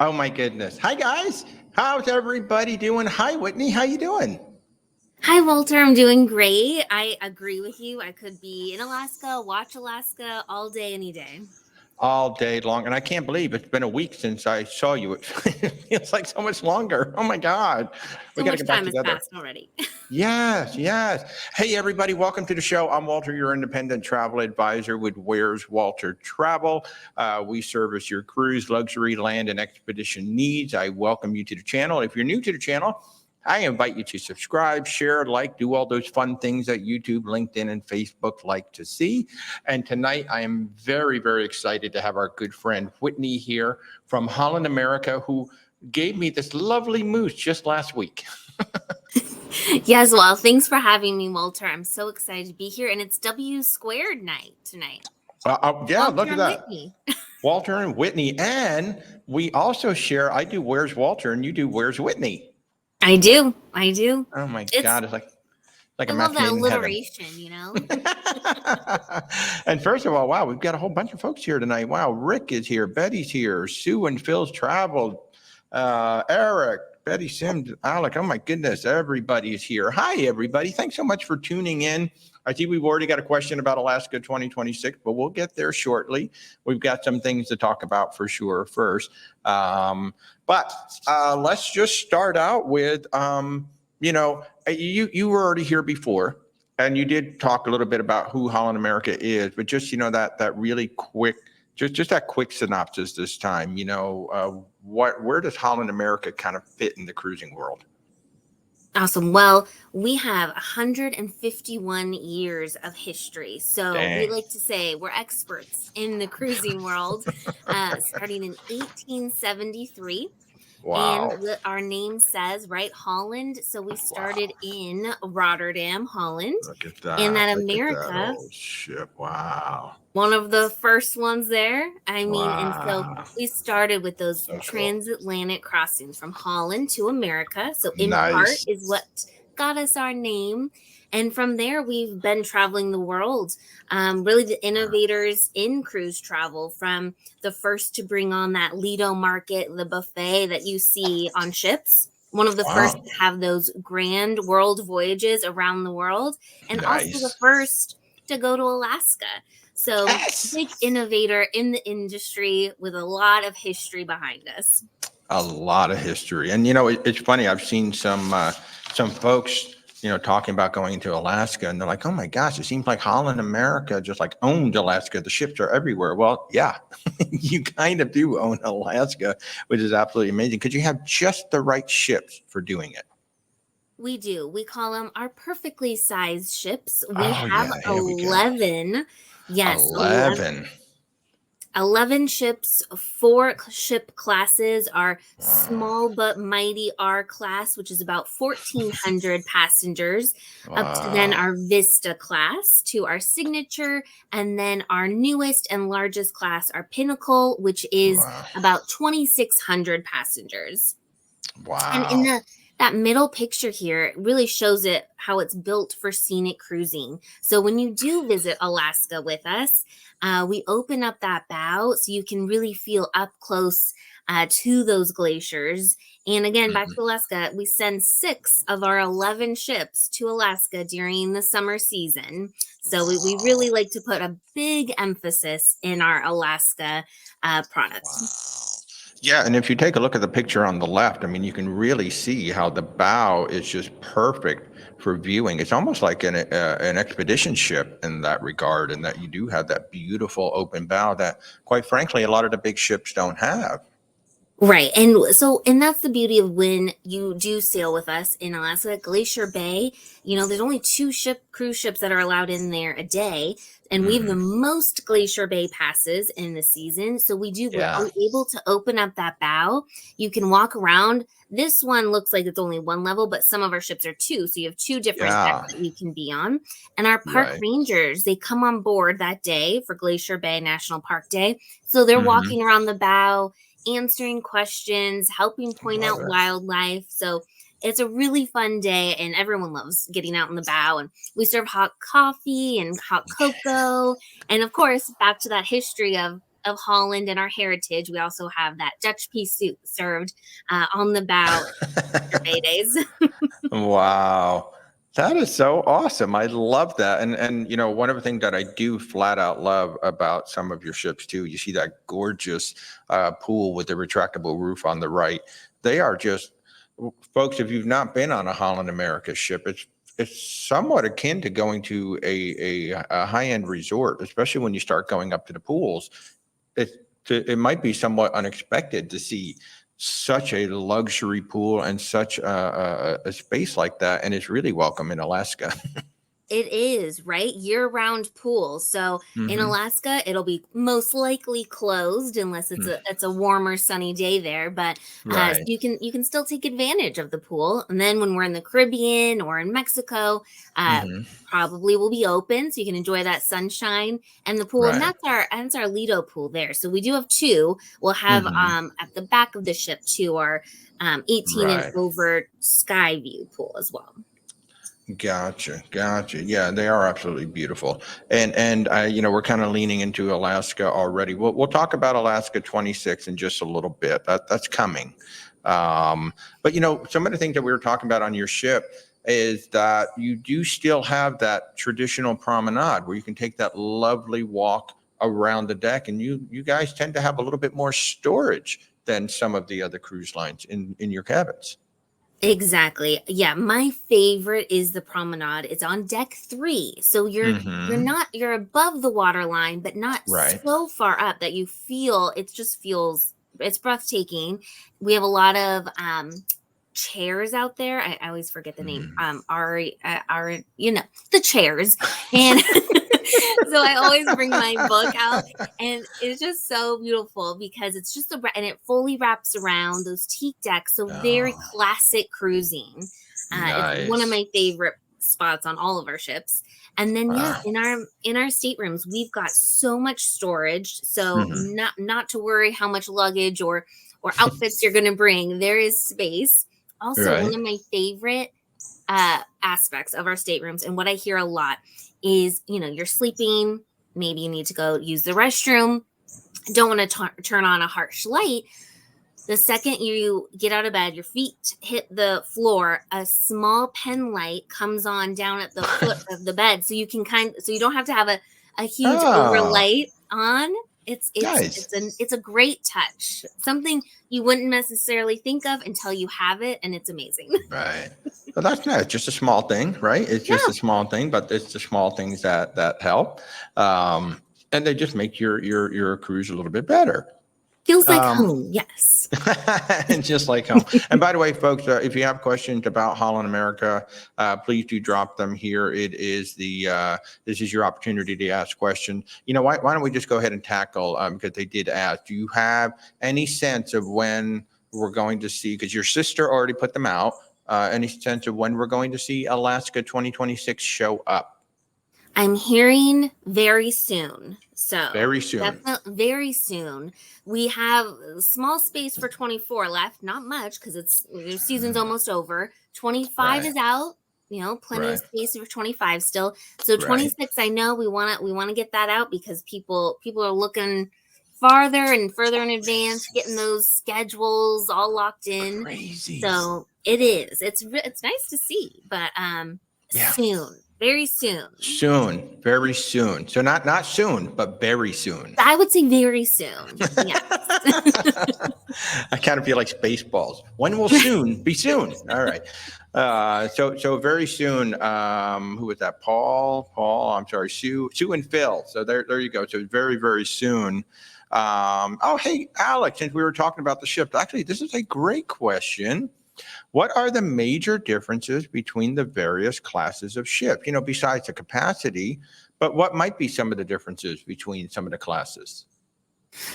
Oh my goodness. Hi guys. How's everybody doing? Hi Whitney. How you doing? Hi, Walter. I'm doing great. I agree with you. I could be in Alaska, watch Alaska all day, any day. All day long. And I can't believe it's been a week since I saw you. It feels like so much longer. Oh my God. We So got to much get back time has together. passed already. Yes, yes. Hey everybody, welcome to the show. I'm Walter, your independent travel advisor with Where's Walter Travel. We service your cruise, luxury, land, and expedition needs. I welcome you to the channel. If you're new to the channel, I invite you to subscribe, share, like, do all those fun things that YouTube, LinkedIn, and Facebook like to see. And tonight, I am very, very excited to have our good friend Whitney here from Holland America, who gave me this lovely moose just last week. Yes, well, thanks for having me, Walter. I'm so excited to be here, and it's W squared night tonight. Yeah, Walter look at and that. Whitney. Walter and Whitney. And we also share, I do Where's Walter and you do Where's Whitney. I do. I do. Oh my It's God, it's like a I love match that made in heaven. alliteration. And first of all, wow, we've got a whole bunch of folks here tonight. Wow, Rick is here, Betty's here, Sue and Phil's traveled, Eric, Betty Sims, Alec. Oh my goodness, everybody is here. Hi, everybody. Thanks so much for tuning in. I see we've already got a question about Alaska 2026, but we'll get there shortly. We've got some things to talk about for sure first. But let's just start out with, you were already here before, and you did talk a little bit about who Holland America is, but just that really quick, just that quick synopsis this time. Where does Holland America kind of fit in the cruising world? Awesome. Well, we have 151 years of history. So we Dang. like to say we're experts in the cruising world, starting in 1873. And Wow. our name says, right, Holland. So we started in Rotterdam, Holland, Look at and that. that Look at that America, old ship. Wow. one of the first ones there. And so Wow. we started with those So cool. transatlantic crossings from Holland to America. So in part Nice. is what got us our name. And from there, we've been traveling the world. Really, the innovators in cruise travel, from the first to bring on that Lido market, the buffet that you see on ships. One of the first Wow. to have those grand world voyages around the world, and also the Nice. first to go to Alaska. So, Yes. big innovator in the industry with a lot of history behind us. A lot of history. And it's funny. I've seen some folks, talking about going to Alaska, and they're like, "Oh my gosh, it seems like Holland America just like owned Alaska. The ships are everywhere." Well, yeah, you kind of do own Alaska, which is absolutely amazing because you have just the right ships for doing it. We do. We call them our perfectly sized ships. We Oh have yeah, here we go. 11. Yes, 11. 11 ships. 4 ship classes: our Wow. small but mighty R class, which is about 1,400 passengers, up to then Wow. our Vista class, to our signature, and then our newest and largest class, our Pinnacle, which is Wow. about 2,600 passengers. And in Wow. that middle picture here, it really shows it how it's built for scenic cruising. So when you do visit Alaska with us, we open up that bow so you can really feel up close to those glaciers. And again, back Mhm. to Alaska, we send 6 of our 11 ships to Alaska during the summer season. So we really like to put a big emphasis in our Alaska product. Wow. Yeah, and if you take a look at the picture on the left, I mean, you can really see how the bow is just perfect for viewing. It's almost like an expedition ship in that regard, and that you do have that beautiful open bow that, quite frankly, a lot of the big ships don't have. Right. And that's the beauty of when you do sail with us in Alaska, Glacier Bay. There's only 2 cruise ships that are allowed in there a day. And we have the Hmm. most Glacier Bay passes in the season. So we're Yeah. able to open up that bow. You can walk around. This one looks like it's only 1 level, but some of our ships are 2. So you have 2 different decks Yeah. that you can be on. And our park Right. rangers, they come on board that day for Glacier Bay National Park Day. So they're Hmm. walking around the bow, answering questions, helping point Love out it. wildlife. So it's a really fun day, and everyone loves getting out in the bow. And we serve hot coffee and hot cocoa. And of course, back to that history of of Holland and our heritage, we also have that Dutch pea soup served on the bow for Bay Days. Wow. That is so awesome. I love that. And one of the things that I do flat out love about some of your ships too, you see that gorgeous pool with the retractable roof on the right. They are just, folks, if you've not been on a Holland America ship, it's somewhat akin to going to a high-end resort, especially when you start going up to the pools. It might be somewhat unexpected to see such a luxury pool and such a space like that, and it's really welcome in Alaska. It is, right? Year-round pool. So in Hmm. Alaska, it'll be most likely closed unless it's a warmer, sunny day there. But so Right. you can still take advantage of the pool. And then when we're in the Caribbean or in Mexico, Hmm. probably will be open so you can enjoy that sunshine and the pool. And Right. that's our Lido pool there. So we do have two. We'll have Hmm. at the back of the ship too our 18 and Right. over sky view pool as well. Gotcha. Yeah, they are absolutely beautiful. And I, we're kind of leaning into Alaska already. We'll talk about Alaska 26 in just a little bit. That's coming. But some of the things that we were talking about on your ship is that you do still have that traditional promenade where you can take that lovely walk around the deck, and you guys tend to have a little bit more storage than some of the other cruise lines in your cabins. Exactly. Yeah, my favorite is the promenade. It's on deck 3. So Hmm. you're above the water line, but not Right. so far up that you feel it's breathtaking. We have a lot of chairs out there. I always forget the name. Mhm. The chairs. And so I always bring my book out, and it's just so beautiful because it's just and it fully wraps around those teak decks. So very Oh, classic cruising. It's one of nice. my favorite spots on all of our ships. And then yes, Wow. in our staterooms, we've got so much storage. So Mhm. not to worry how much luggage or outfits you're going to bring. There is space. Also, one Right. of my favorite aspects of our staterooms, and what I hear a lot is, you're sleeping, maybe you need to go use the restroom, don't want to turn on a harsh light. The second you get out of bed, your feet hit the floor, a small pen light comes on down at the foot of the bed, so you don't have to have a huge Oh, overlight on. nice. It's a great touch, something you wouldn't necessarily think of until you have it, and it's amazing. Right. Well, that's nice. Just a small thing, right? It's just Yeah, a small thing, but it's the small things that help, and they just make your cruise a little bit better. feels like Um, home. Yes. and just like home. And by the way, folks, if you have questions about Holland America, please do drop them here. This is your opportunity to ask questions. Why don't we just go ahead and tackle, because they did ask, do you have any sense of when we're going to see, because your sister already put them out, any sense of when we're going to see Alaska 2026 show up? I'm hearing very soon. So Very soon. definitely very soon. We have a small space for 24 left, not much because the season's almost over. 25 Right, is out, plenty of right, space for 25 still. So right. 26, I know we want to get that out because people are looking farther and further in advance, getting those schedules all locked in. Crazy. So it is. It's nice to see, but Yeah. soon, very soon. Soon, very soon. So not soon, but very soon. I would say very soon. Yes. I kind of feel like Spaceballs. When will soon be soon? All right. So very soon. Who was that? Paul. I'm sorry, Sue and Phil. So there you go. So very very soon. Oh hey Alex, since we were talking about the shift, actually this is a great question. What are the major differences between the various classes of ship? Besides the capacity, but what might be some of the differences between some of the classes?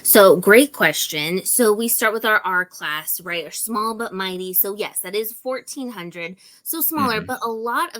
So great question. So we start with our R class, right? Our small but mighty. So yes, that is 1400. So smaller, Hmm. but um, a lot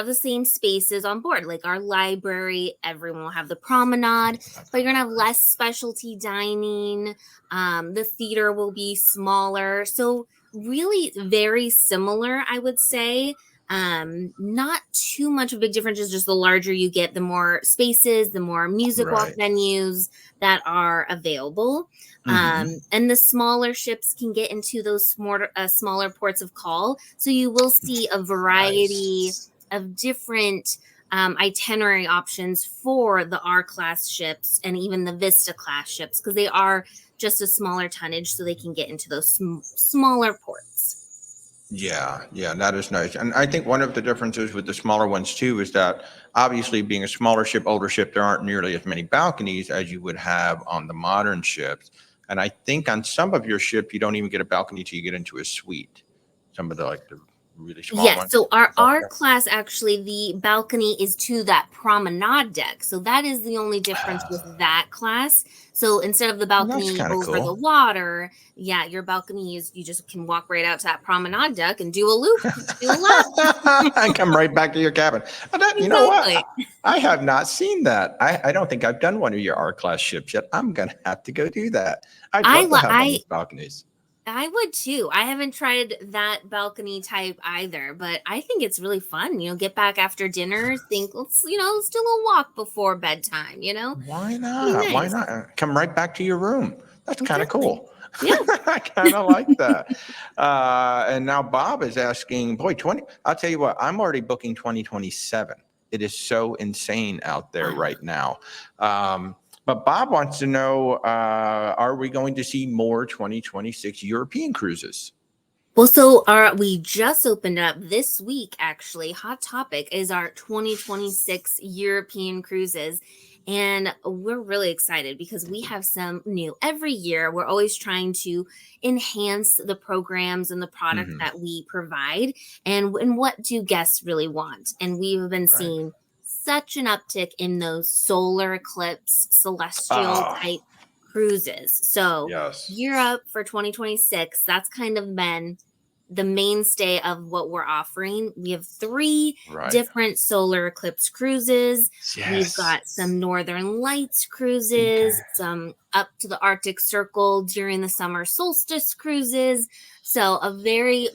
of the same spaces on board, like our library. Everyone will have the promenade, but you're gonna have less specialty dining. The theater will be smaller. So really very similar, I would say. Not too much of a big difference. It's just the larger you get, the more spaces, the more music walk Right. venues that are available. Hmm. And the smaller ships can get into those smaller ports of call. So you will see a variety Nice. of different itinerary options for the R class ships and even the Vista class ships because they are just a smaller tonnage, so they can get into those smaller ports. Yeah, yeah, that is nice. And I think one of the differences with the smaller ones too is that obviously being a smaller ship, older ship, there aren't nearly as many balconies as you would have on the modern ships. And I think on some of your ship, you don't even get a balcony till you get into a suite. Some of the like the really small Yes, ones. so our Is that R correct? class actually the balcony is to that promenade deck. So that is the only difference with that class. So instead of the Well, that's balcony kind of over the cool. water, yeah, your balcony is you just can walk right out to that promenade deck and do a loop, do a lap. And come right back to your cabin. You know what? Exactly. I have not seen that. I don't think I've done one of your R class ships yet. I'm gonna have to go do that. I'd I love to li- have one of I these balconies. I would too. I haven't tried that balcony type either, but I think it's really fun. Get back after dinner, think let's do a little walk before bedtime, Why Be not? Why nice. not? Come right back to your room. That's kind of Exactly. cool. Yeah. I kind of like that. And now Bob is asking, boy, 20, I'll tell you what, I'm already booking 2027. It is so insane out there Wow. right now. But Bob wants to know, are we going to see more 2026 European cruises? Well, so we just opened up this week, actually. Hot topic is our 2026 European cruises. And we're really excited because we have some new every year. We're always trying to enhance the programs and the product Hmm. that we provide and what do guests really want. And we've been Right. seeing such an uptick in those solar eclipse celestial Ah, type cruises. So, yes. Europe for 2026, that's kind of been the mainstay of what we're offering. We have three Right. different solar eclipse cruises. We've Yes. got some Northern Lights Okay. cruises, some up to the Arctic Circle during the summer solstice cruises. So, a very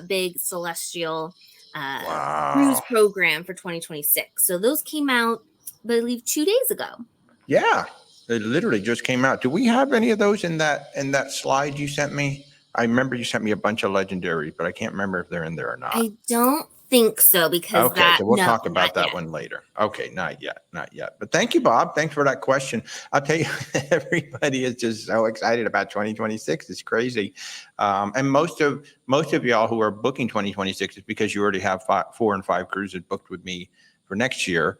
big celestial cruise Wow. program for 2026. So, those came out, I believe, 2 days ago. Yeah, it literally just came out. Do we have any of those in that slide you sent me? I remember you sent me a bunch of legendaries, but I can't remember if they're in there or not. I don't think so because Okay, so we'll no, talk not about that yet. one later. Okay, not yet, not yet. But thank you, Bob. Thanks for that question. I'll tell you, everybody is just so excited about 2026. It's crazy, and most of y'all who are booking 2026 is because you already have 4 and 5 cruises booked with me for next year.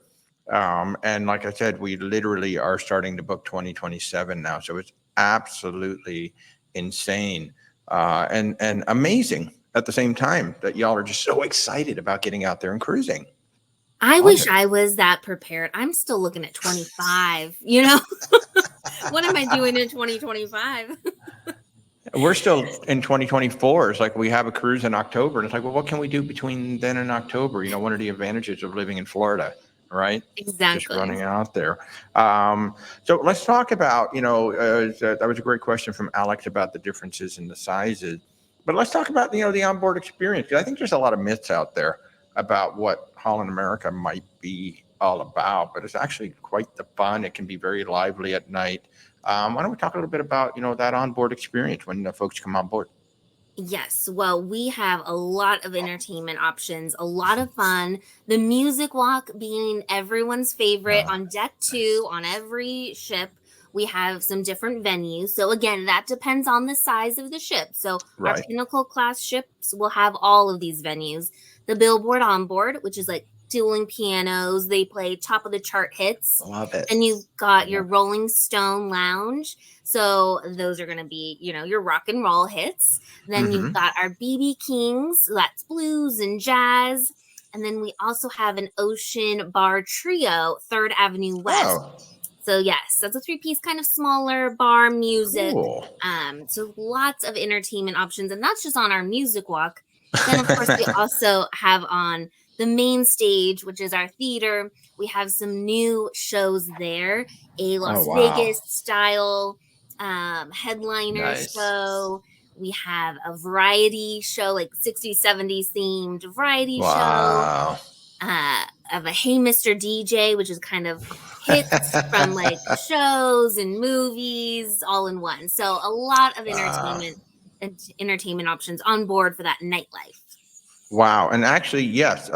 And like I said, we literally are starting to book 2027 now, so it's absolutely insane and amazing at the same time that y'all are just so excited about getting out there and cruising. I wish Wonderful. I was that prepared. I'm still looking at 25, What am I doing in 2025? We're still in 2024. It's like we have a cruise in October, and it's like, well, what can we do between then and October? One of the advantages of living in Florida, right? Just Exactly. running out there. So let's talk about, that was a great question from Alex about the differences in the sizes. But let's talk about, the onboard experience. 'Cause I think there's a lot of myths out there about what Holland America might be all about, but it's actually quite the fun. It can be very lively at night. Why don't we talk a little bit about, that onboard experience when the folks come on board? Yes. Well, we have a lot of entertainment options, a lot of fun. The music walk being everyone's favorite Oh, on deck nice. two on every ship. We have some different venues. So, again, that depends on the size of the ship. So, our Right. Pinnacle class ships will have all of these venues. The Billboard onboard, which is like dueling pianos, they play top of the chart hits. Love it. Then you've got your Love Rolling Stone Lounge. So, those are going to be, your rock and roll hits. it. Then you've Hmm. got our BB Kings, so that's blues and jazz. And then we also have an Ocean Bar Trio, Third Avenue West. Oh, So yes, that's a three-piece kind of smaller bar music. cool. So lots of entertainment options, and that's just on our music walk. Then of course we also have on the main stage, which is our theater. We have some new shows there, a Oh, Las wow. Vegas style headliner Nice. show. We have a variety show, like 60s, 70s themed variety show. Wow. Of a Hey Mr. DJ, which is kind of hits from like shows and movies all in one. So a lot of Wow. entertainment options on board for that nightlife. Wow. And actually, yes,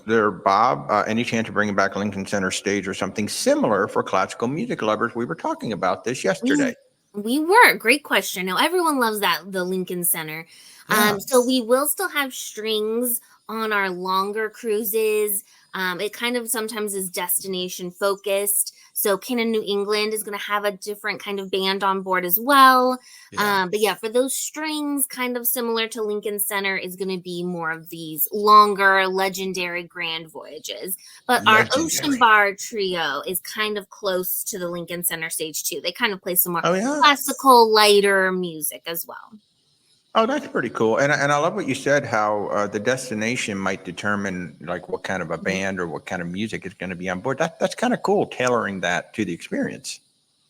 there, Bob, any chance of bringing back Lincoln Center stage or something similar for classical music lovers? We were talking about this yesterday. We were. Great question. Now everyone loves the Lincoln Center. Yeah. So we will still have strings on our longer cruises. It kind of sometimes is destination focused. So Canon New England is going to have a different kind of band on board as well. Yeah. But yeah, for those strings, kind of similar to Lincoln Center, is going to be more of these longer, legendary grand voyages. But our Ocean Legendary. Bar trio is kind of close to the Lincoln Center stage too. They kind of play some more Oh, yeah. classical, lighter music as well. Oh, that's pretty cool. And I love what you said, how the destination might determine like what kind of a band or what kind of music is going to be on board. That's kind of cool, tailoring that to the experience.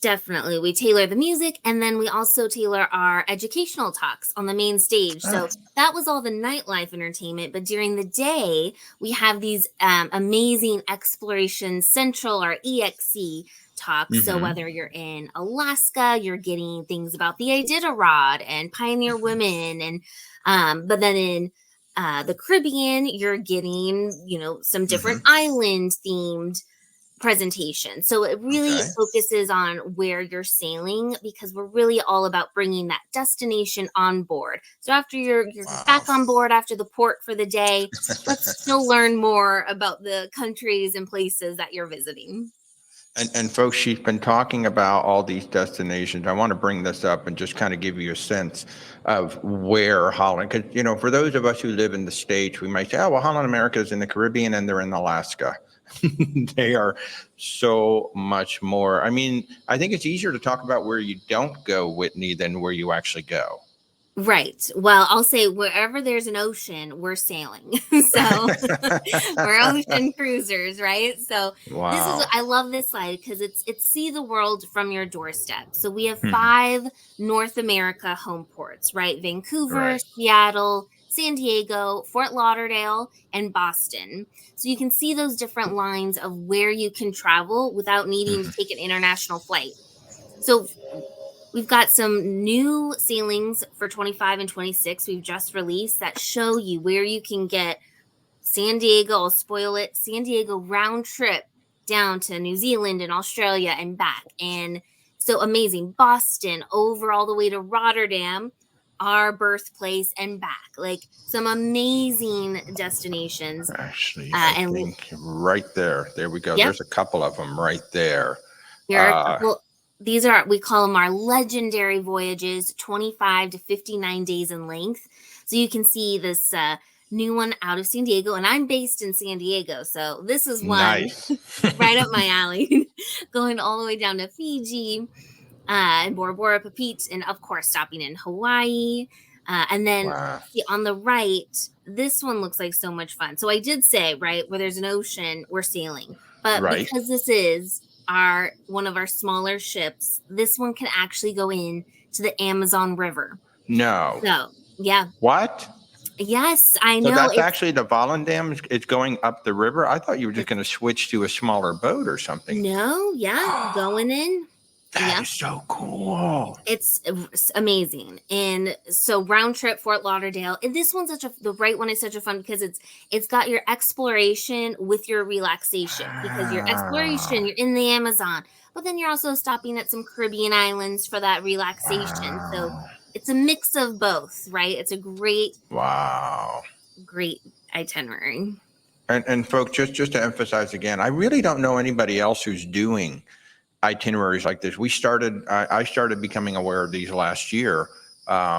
Definitely. We tailor the music, and then we also tailor our educational talks on the main stage. So that was all the nightlife entertainment. But during the day, we have these amazing Exploration Central or EXC talks. So whether you're in Alaska, you're getting things about the Iditarod and pioneer women. And but then in the Caribbean, you're getting, some different island themed presentation. So it really focuses on where you're sailing, because we're really all about bringing that destination on board. So after you're back on board after the port for the day, let's still learn more about the countries and places that you're visiting. And folks, she's been talking about all these destinations. I want to bring this up and just kind of give you a sense of where Holland, because, for those of us who live in the States, we might say, oh, well, Holland America is in the Caribbean and they're in Alaska. They are so much more. I mean, I think it's easier to talk about where you don't go, Whitney, than where you actually go. Right. Well, I'll say wherever there's an ocean, we're sailing. So we're ocean cruisers, right? So Wow. I love this slide because it's see the world from your doorstep. So we have 5 North America home ports, right? Vancouver, Seattle, San Diego, Fort Lauderdale, and Boston. So you can see those different lines of where you can travel without needing to take an international flight. So we've got some new sailings for 25 and 26 we've just released that show you where you can get San Diego, I'll spoil it, San Diego round trip down to New Zealand and Australia and back. And so amazing. Boston over all the way to Rotterdam, our birthplace, and back. Like some amazing destinations. Actually, I think right there. There we go. There's a couple of them right there. There are a couple. These are, we call them our legendary voyages, 25 to 59 days in length. So you can see this new one out of San Diego, and I'm based in San Diego. So this is one right up my alley, going all the way down to Fiji and Bora Bora, Papit, and of course stopping in Hawaii. And then see on the right, this one looks like so much fun. So I did say, right, where there's an ocean, we're sailing. But because this is one of our smaller ships, this one can actually go in to the Amazon River. No. So, yeah. What? Yes, I know. So that's actually the Volendam. It's going up the river. I thought you were just going to switch to a smaller boat or something. No, going in. That is so cool. It's amazing. And so round trip Fort Lauderdale. And this one's the right one is such a fun because it's got your exploration with your relaxation. Because your exploration, you're in the Amazon, but then you're also stopping at some Caribbean islands for that relaxation. So it's a mix of both, right? It's a great itinerary. And folks, just to emphasize again, I really don't know anybody else who's doing itineraries like this. I started becoming aware of these last year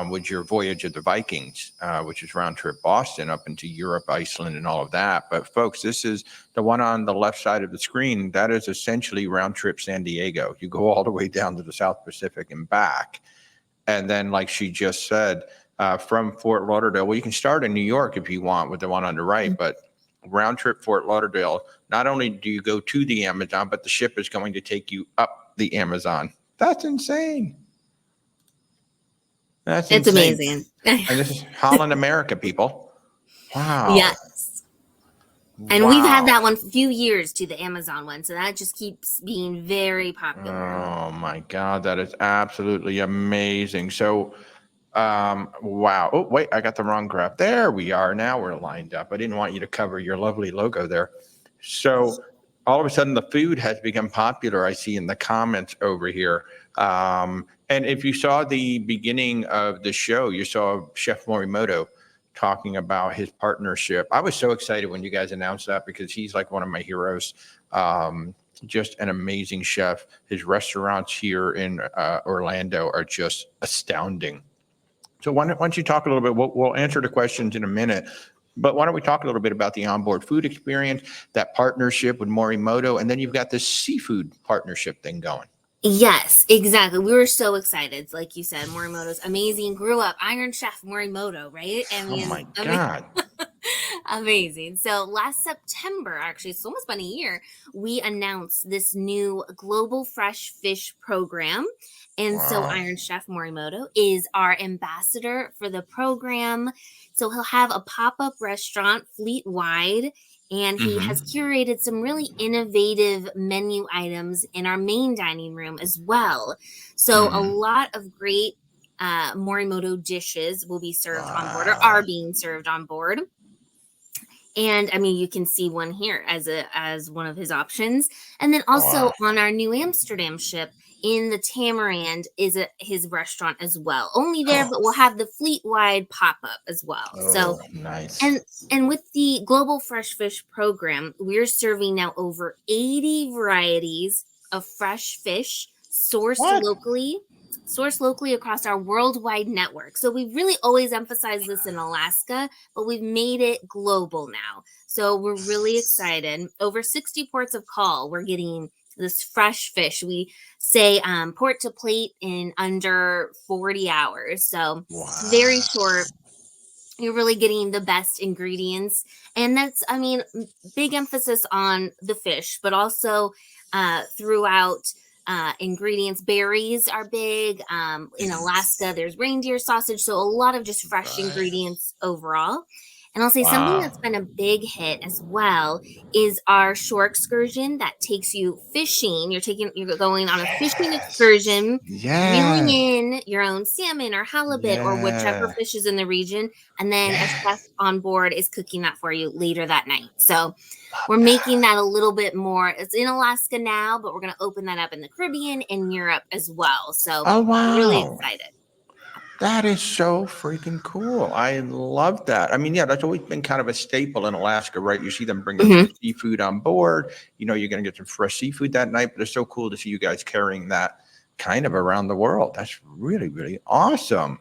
with your Voyage of the Vikings, which is round trip Boston up into Europe, Iceland, and all of that. But folks, this is the one on the left side of the screen. That is essentially round trip San Diego. You go all the way down to the South Pacific and back. And then, like she just said, from Fort Lauderdale, well, you can start in New York if you want with the one on the right, but round trip Fort Lauderdale, not only do you go to the Amazon, but the ship is going to take you up the Amazon. That's insane. That's It's insane. amazing. And this is Holland America, people. Wow. Yes. And we've had Wow. that one for a few years to the Amazon one. So that just keeps being very popular. Oh my God, that is absolutely amazing. So, wow. Oh, wait, I got the wrong graph. There we are. Now we're lined up. I didn't want you to cover your lovely logo there. So, all of a sudden, the food has become popular. I see in the comments over here. And if you saw the beginning of the show, you saw Chef Morimoto talking about his partnership. I was so excited when you guys announced that because he's like one of my heroes. Just an amazing chef. His restaurants here in Orlando are just astounding. So why don't you talk a little bit? We'll answer the questions in a minute, but why don't we talk a little bit about the onboard food experience, that partnership with Morimoto, and then you've got this seafood partnership thing going. Yes, exactly. We were so excited. Like you said, Morimoto's amazing. Grew up Iron Chef Morimoto, right? I Oh mean, my God. amazing. So last September, actually, it's almost been a year, we announced this new global fresh fish program. And so Wow. Iron Chef Morimoto is our ambassador for the program. So he'll have a pop-up restaurant fleet wide, and he has Mm-hmm. curated some really innovative menu items in our main dining room as well. So a Mm-hmm. lot of great Morimoto dishes will be served on board or Wow. are being served on board. And I mean, you can see one here as one of his options. And then Wow. also on our New Amsterdam ship in the Tamarind is his restaurant as well. Only there, but we'll have the fleet wide pop up as well. So Oh, nice. and and with the Global Fresh Fish program, we're serving now over 80 varieties of fresh fish What? sourced locally across our worldwide network. So we've really always emphasized this in Alaska, but we've made it global now. So we're really excited. Over 60 ports of call, we're getting this fresh fish. We say port to plate in under 40 hours. So very Wow. short. You're really getting the best ingredients. And that's, I mean, big emphasis on the fish, but also throughout ingredients. Berries are big. In Alaska, there's reindeer sausage. So a lot of just fresh Right. ingredients overall. And I'll say something Wow. that's been a big hit as well is our shore excursion that takes you fishing. You're going on a fishing Yes. excursion, reeling Yes. in your own salmon or halibut or whichever Yeah. fish is in the region. And then a chef Yes. on board is cooking that for you later that night. So we're Love making that. that a little bit more. It's in Alaska now, but we're going to open that up in the Caribbean and Europe as well. So Oh, really wow. excited. That is so freaking cool. I love that. I mean, yeah, that's always been kind of a staple in Alaska, right? You see them bringing Mhm. the seafood on board. You know, you're going to get some fresh seafood that night, but it's so cool to see you guys carrying that kind of around the world. That's really, really awesome.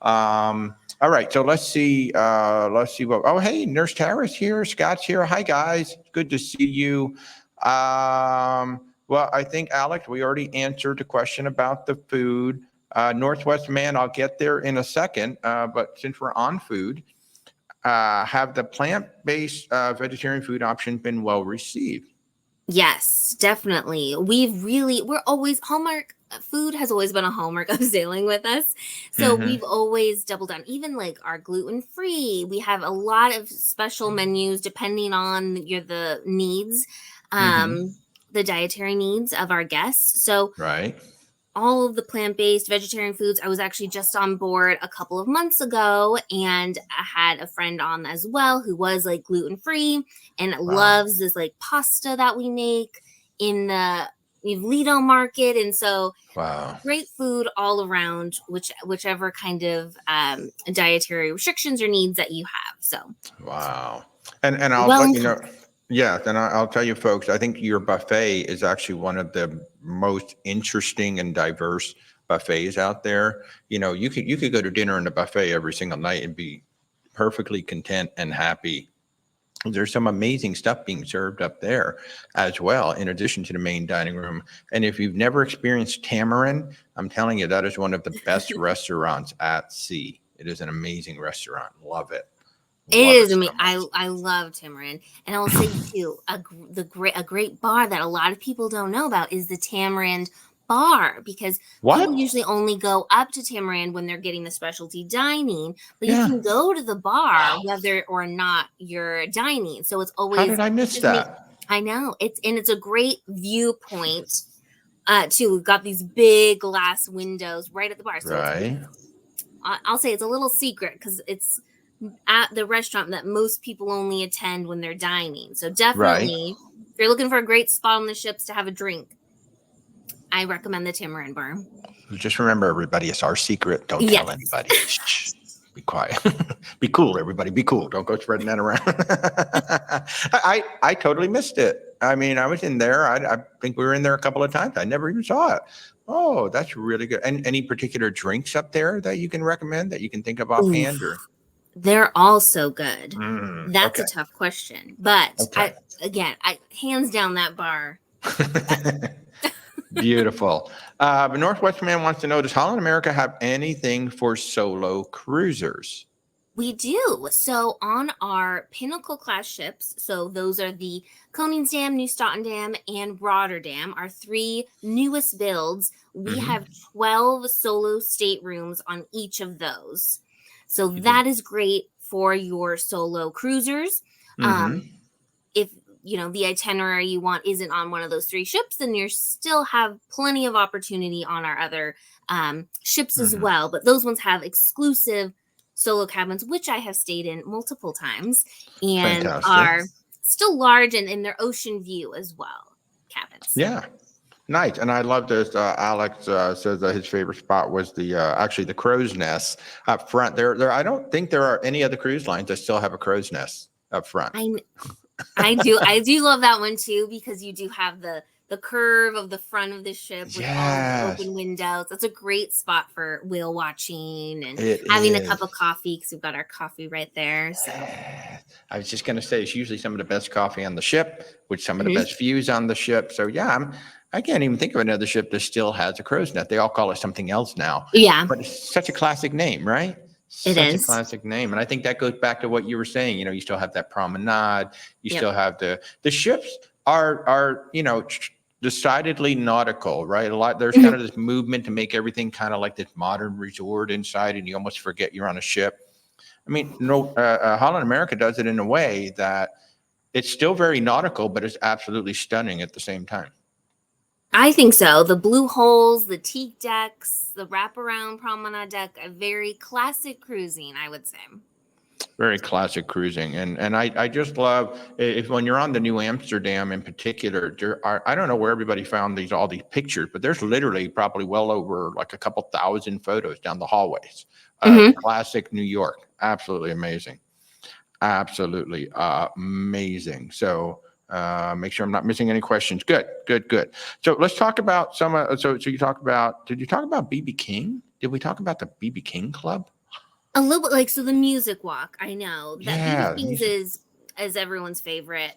All right, so let's see. Let's see what. Oh, hey, Nurse Tara's here. Scott's here. Hi, guys. Good to see you. Well, I think Alex, we already answered the question about the food. Northwest Man, I'll get there in a second. But since we're on food, have the plant-based vegetarian food option been well received? Yes, definitely. We're always Hallmark food has always been a hallmark of sailing with us. So Mm-hmm. we've always doubled down, even like our gluten free. We have a lot of special menus depending on the needs, Mm-hmm. um, the dietary needs of our guests. So Right. all of the plant-based vegetarian foods. I was actually just on board a couple of months ago and I had a friend on as well who was like gluten-free and Wow. loves this like pasta that we make in the Lido market. And so Wow. great food all around, whichever kind of dietary restrictions or needs that you have. So Wow. And I'll well let you know. encompassed. Yeah, then I'll tell you folks, I think your buffet is actually one of the most interesting and diverse buffets out there. You know, you could go to dinner in a buffet every single night and be perfectly content and happy. There's some amazing stuff being served up there as well, in addition to the main dining room. And if you've never experienced Tamarin, I'm telling you, that is one of the best restaurants at sea. It is an amazing restaurant. Love it. It Love it is. I so mean, much. I love Tamarind, and I will say too, a great bar that a lot of people don't know about is the Tamarind bar because What? people usually only go up to Tamarind when they're getting the specialty dining, but you Yeah. can go to the bar Wow. whether or not you're dining. So it's How always did I miss just make, that? I know it's a great viewpoint too. We've got these big glass windows right at the bar. So Right. I'll say it's a little secret because it's at the restaurant that most people only attend when they're dining. So Right. definitely, if you're looking for a great spot on the ships to have a drink, I recommend the Tamarind Bar. Just remember, everybody, it's our secret. Don't Yes. tell anybody. Shh. Be quiet. Be cool, everybody. Be cool. Don't go spreading that around. I totally missed it. I mean, I was in there. I think we were in there a couple of times. I never even saw it. Oh, that's really good. And any particular drinks up there that you can recommend that you can think of offhand? Or They're all so good. That's okay. a tough question. But Okay. I hands down that bar. Beautiful. But Northwest Man wants to know, does Holland America have anything for solo cruisers? We do. So on our Pinnacle class ships, so those are the Koningsdam, New Stotendam, and Rotterdam, our 3 newest builds. We have 12 solo staterooms on each of those. So that is great for your solo cruisers. If the itinerary you want isn't on one of those 3 ships, then you still have plenty of opportunity on our other ships as well. But those ones have exclusive solo cabins, which I have stayed in multiple times, and Fantastic. are still large and in their ocean view as well cabins. Yeah. Nice. And I love this. Alex says that his favorite spot was actually the crow's nest up front. There. I don't think there are any other cruise lines that still have a crow's nest up front. I do love that one too, because you do have the curve of the front of the ship with all the open windows. That's a great spot for whale watching and having a cup of coffee, because we've got our coffee right there. So I was just going to say, it's usually some of the best coffee on the ship with some of the best views on the ship. So yeah, I can't even think of another ship that still has a crow's nest. They all call it something else now. Yeah. But it's such a classic name, right? Such a classic name. And I think that goes back to what you were saying. You still have that promenade. You still have the ships are decidedly nautical, right? There's kind of this movement to make everything kind of like this modern resort inside, and you almost forget you're on a ship. I mean, Holland America does it in a way that it's still very nautical, but it's absolutely stunning at the same time. I think so. The blue holes, the teak decks, the wraparound promenade deck, a very classic cruising, I would say. Very classic cruising. And I just love when you're on the New Amsterdam in particular, I don't know where everybody found all these pictures, but there's literally probably well over like a couple thousand photos down the hallways. Classic New York. Absolutely amazing. Absolutely amazing. So make sure I'm not missing any questions. Good. So let's talk about some. So did you talk about BB King? Did we talk about the BB King Club? A little bit so the music walk. I know that BB King's is everyone's favorite.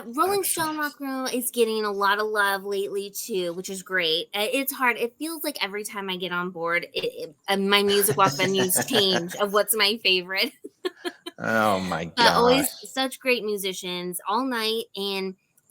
Rolling Stone Rock Room is getting a lot of love lately too, which is great. It's hard. It feels like every time I get on board, my music walk venues change of what's my favorite. Oh my god! But always such great musicians all night,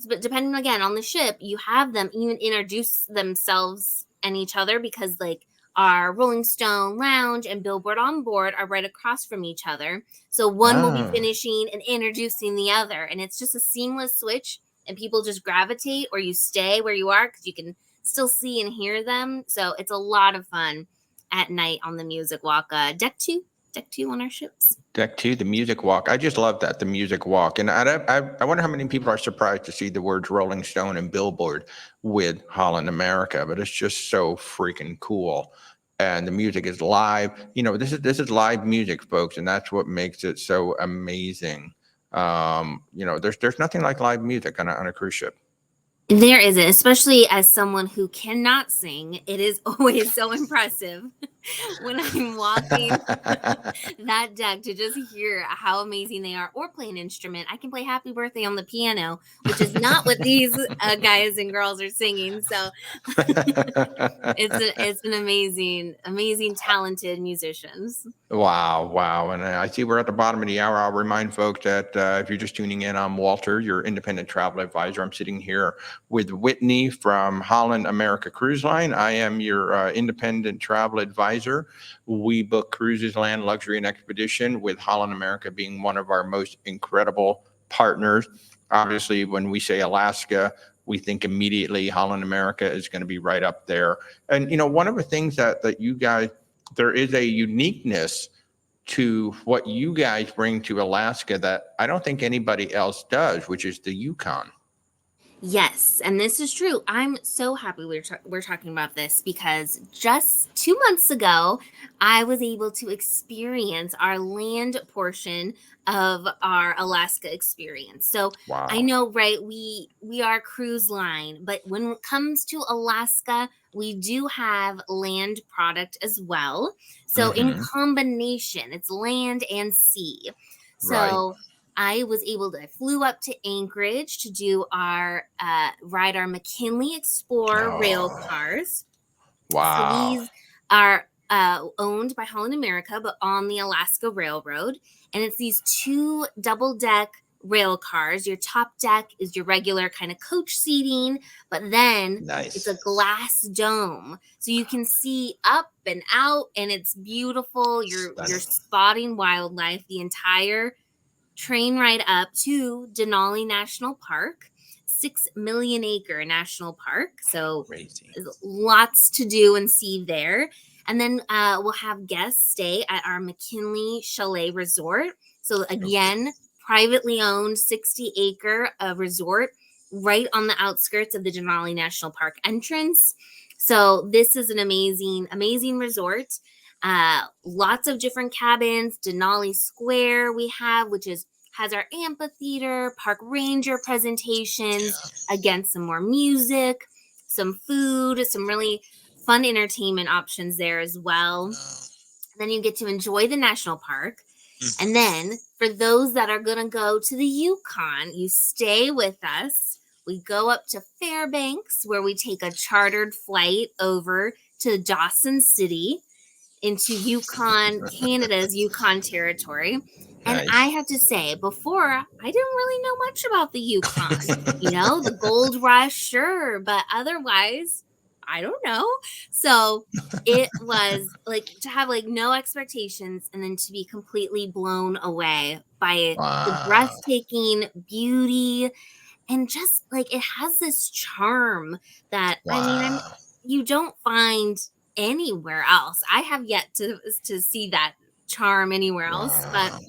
but depending again on the ship, you have them even introduce themselves and each other, because like our Rolling Stone Lounge and Billboard on Board are right across from each other. So one will be finishing and introducing the other, and it's just a seamless switch, and people just gravitate, or you stay where you are because you can still see and hear them. So it's a lot of fun at night on the music walk. Deck two on our ships. Deck 2, the music walk. I just love that, the music walk. And I wonder how many people are surprised to see the words Rolling Stone and Billboard with Holland America, but it's just so freaking cool. And the music is live. This is live music, folks, and that's what makes it so amazing. There's nothing like live music on a cruise ship. There isn't, especially as someone who cannot sing. It is always so impressive. when I'm walking that deck to just hear how amazing they are, or play an instrument. I can play Happy Birthday on the piano, which is not what these guys and girls are singing. So it's an amazing, talented musicians. Wow, wow. And I see we're at the bottom of the hour. I'll remind folks that if you're just tuning in, I'm Walter, your independent travel advisor. I'm sitting here with Whitney from Holland America Cruise Line. I am your independent travel advisor. We book cruises, land, luxury, and expedition, with Holland America being one of our most incredible partners. Obviously, when we say Alaska, we think immediately Holland America is going to be right up there. And, one of the things that you guys, there is a uniqueness to what you guys bring to Alaska that I don't think anybody else does, which is the Yukon. Yes, and this is true. I'm so happy we're talking about this because just 2 months ago, I was able to experience our land portion of our Alaska experience. So I Wow. know, right? We are a cruise line, but when it comes to Alaska, we do have land product as well. So in Hmm. combination, it's land and sea. Right. So I flew up to Anchorage to do ride our McKinley Explorer rail Oh, cars. So wow. these are owned by Holland America, but on the Alaska Railroad. And it's these two double deck rail cars. Your top deck is your regular kind of coach seating, but then it's Nice. a glass dome. So you can see up and out, and it's beautiful. You're Stunning. spotting wildlife the entire train ride up to Denali National Park, 6 million acre national park. So Crazy. lots to do and see there. And then we'll have guests stay at our McKinley Chalet Resort. So Okay. again, privately owned 60-acre resort right on the outskirts of the Denali National Park entrance. So this is an amazing resort. Lots of different cabins. Denali Square we have, which has our amphitheater, park ranger presentations, Yeah. again, some more music, some food, some really fun entertainment options there as well. Then you get to enjoy the national park. And Mhm. then for those that are going to go to the Yukon, you stay with us. We go up to Fairbanks, where we take a chartered flight over to Dawson City into Yukon, Canada's Yukon territory. And I Nice. have to say, before, I didn't really know much about the Yukon. The gold rush, sure, but otherwise, I don't know. So it was like to have like no expectations and then to be completely blown away by the Wow. breathtaking beauty, and just like it has this charm that Wow. you don't find anywhere else. I have yet to see that charm anywhere else, but Wow.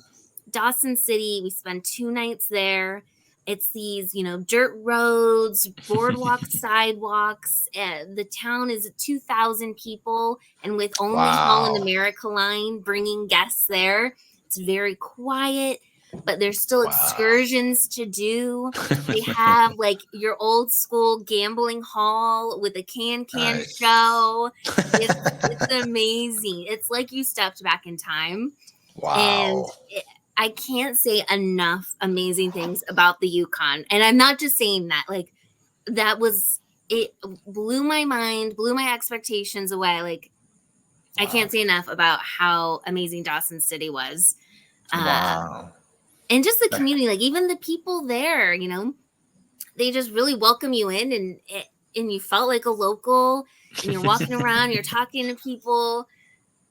Dawson City, we spend 2 nights there. It's these, dirt roads, boardwalk, sidewalks. The town is 2,000 people, and with only Holland Wow. America Line bringing guests there, it's very quiet, but there's still Wow. excursions to do. They have like your old school gambling hall with a can Nice. show. It's amazing. It's like you stepped back in time, and Wow. I can't say enough amazing things about the Yukon. And I'm not just saying that. Like it blew my mind, blew my expectations away. Like I Wow. can't say enough about how amazing Dawson City was. Uh, Wow. and just the community, like even the people there, they just really welcome you in, and you felt like a local, and you're walking around, you're talking to people,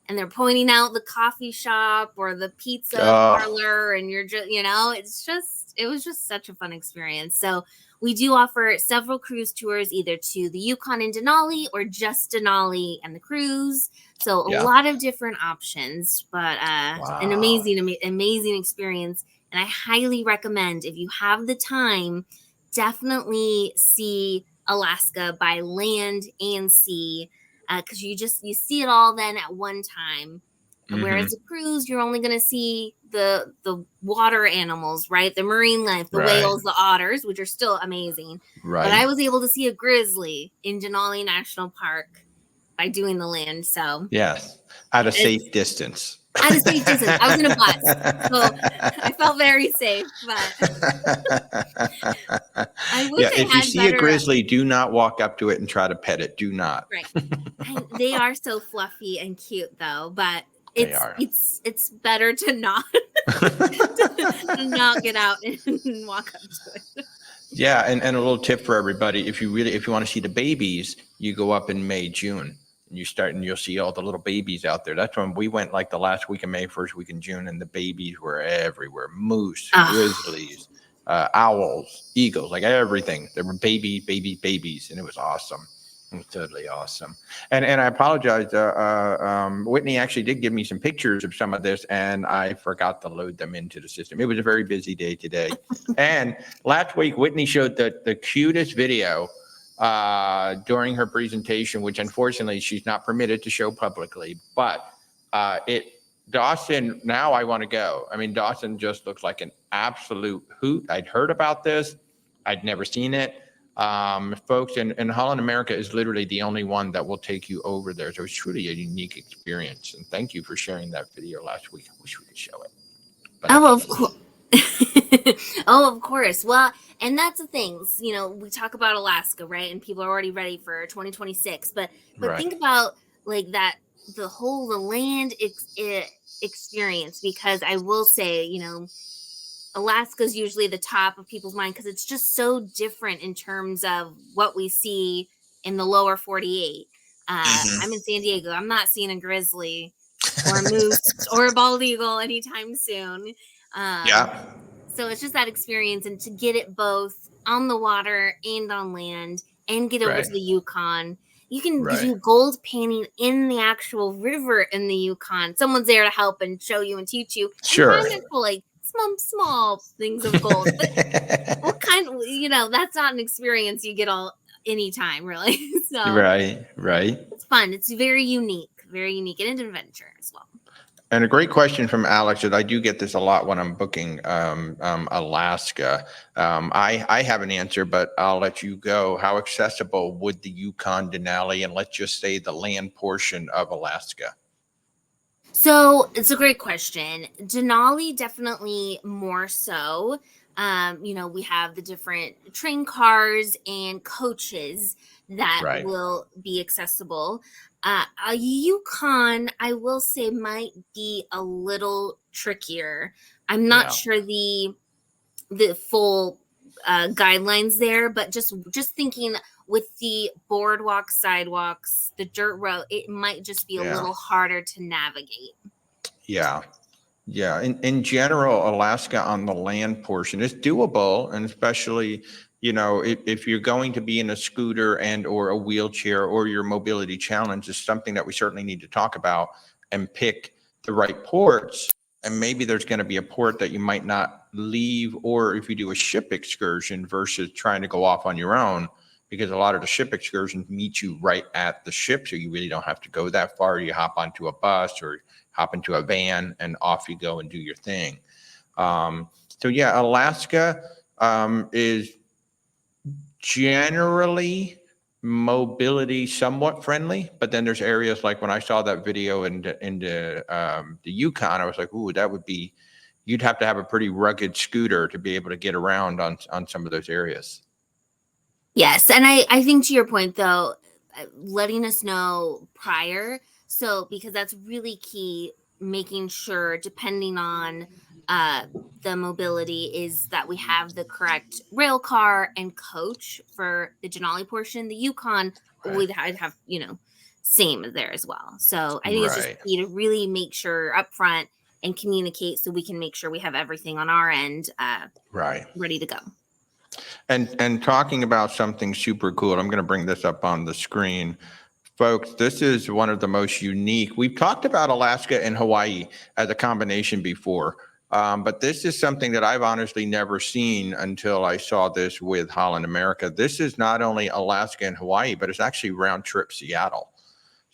and they're pointing out the coffee shop or the pizza Oh, parlor, and you're just, it was just such a fun experience. So we do offer several cruise tours, either to the Yukon and Denali or just Denali and the cruise. So a yeah. lot of different options, but an Wow. amazing experience. And I highly recommend, if you have the time, definitely see Alaska by land and sea, because you see it all then at one time. Whereas Hmm. a cruise, you're only going to see the water animals, right? The marine life, the Right. whales, the otters, which are still amazing. But Right. I was able to see a grizzly in Denali National Park by doing the land. So Yes, at a it's safe distance. at a safe distance. I was in a bus, so I felt very safe. But I wish Yeah, I if you had see a better. grizzly, do not walk up to it and try to pet it. Do not. Right. And they are so fluffy and cute though, but They it's are. it's better to not to not get out and walk up to it. Yeah, and a little tip for everybody: if you want to see the babies, you go up in May, June, and you'll see all the little babies out there. That's when we went, like the last week of May, first week in June, and the babies were everywhere: moose, Oh, grizzlies, owls, eagles, like everything. There were babies, and it was awesome. It was totally awesome. And I apologize. Whitney actually did give me some pictures of some of this, and I forgot to load them into the system. It was a very busy day today. And last week, Whitney showed the cutest video during her presentation, which unfortunately she's not permitted to show publicly. But Dawson, now I want to go. I mean, Dawson just looks like an absolute hoot. I'd heard about this. I'd never seen it. Folks, and Holland America is literally the only one that will take you over there. So it's truly a unique experience. And thank you for sharing that video last week. I wish we could show it. But oh, of course. Oh, of course. Well, and that's the things, we talk about Alaska, right? And people are already ready for 2026. But Right. think about like that, the land experience, because I will say, Alaska's usually the top of people's mind because it's just so different in terms of what we see in the lower 48. I'm in San Diego. I'm not seeing a grizzly or a moose or a bald eagle anytime soon. Yeah. So it's just that experience, and to get it both on the water and on land and get over Right. to the Yukon. You can Right. do gold panning in the actual river in the Yukon. Someone's there to help and show you and teach you. Sure. And find like small things of gold. But what kind of, that's not an experience you get anytime, really. So Right. it's fun. It's very unique and an adventure as well. And a great question from Alex that I do get this a lot when I'm booking Alaska. I have an answer, but I'll let you go. How accessible would the Yukon, Denali, and let's just say the land portion of Alaska? So it's a great question. Denali, definitely more so. We have the different train cars and coaches that Right. will be accessible. A Yukon, I will say, might be a little trickier. I'm not Yeah. sure the full guidelines there, but just thinking with the boardwalk, sidewalks, the dirt road, it might just be a Yeah. little harder to navigate. Yeah. In general, Alaska on the land portion is doable, and especially, if you're going to be in a scooter and or a wheelchair or your mobility challenge is something that we certainly need to talk about and pick the right ports. And maybe there's going to be a port that you might not leave, or if you do a ship excursion versus trying to go off on your own, because a lot of the ship excursions meet you right at the ship, so you really don't have to go that far. You hop onto a bus or hop into a van and off you go and do your thing. So yeah, Alaska is generally mobility somewhat friendly, but then there's areas like when I saw that video in the Yukon, I was like, ooh, you'd have to have a pretty rugged scooter to be able to get around on some of those areas. Yes. And I think to your point, though, letting us know prior. So, because that's really key, making sure, depending on the mobility, is that we have the correct rail car and coach for the Denali portion. The Yukon, I'd have, same there as well. So I think it's just key to really make sure upfront and communicate so we can make sure we have everything on our end ready to go. And talking about something super cool, I'm going to bring this up on the screen. Folks, this is one of the most unique. We've talked about Alaska and Hawaii as a combination before, but this is something that I've honestly never seen until I saw this with Holland America. This is not only Alaska and Hawaii, but it's actually round trip Seattle.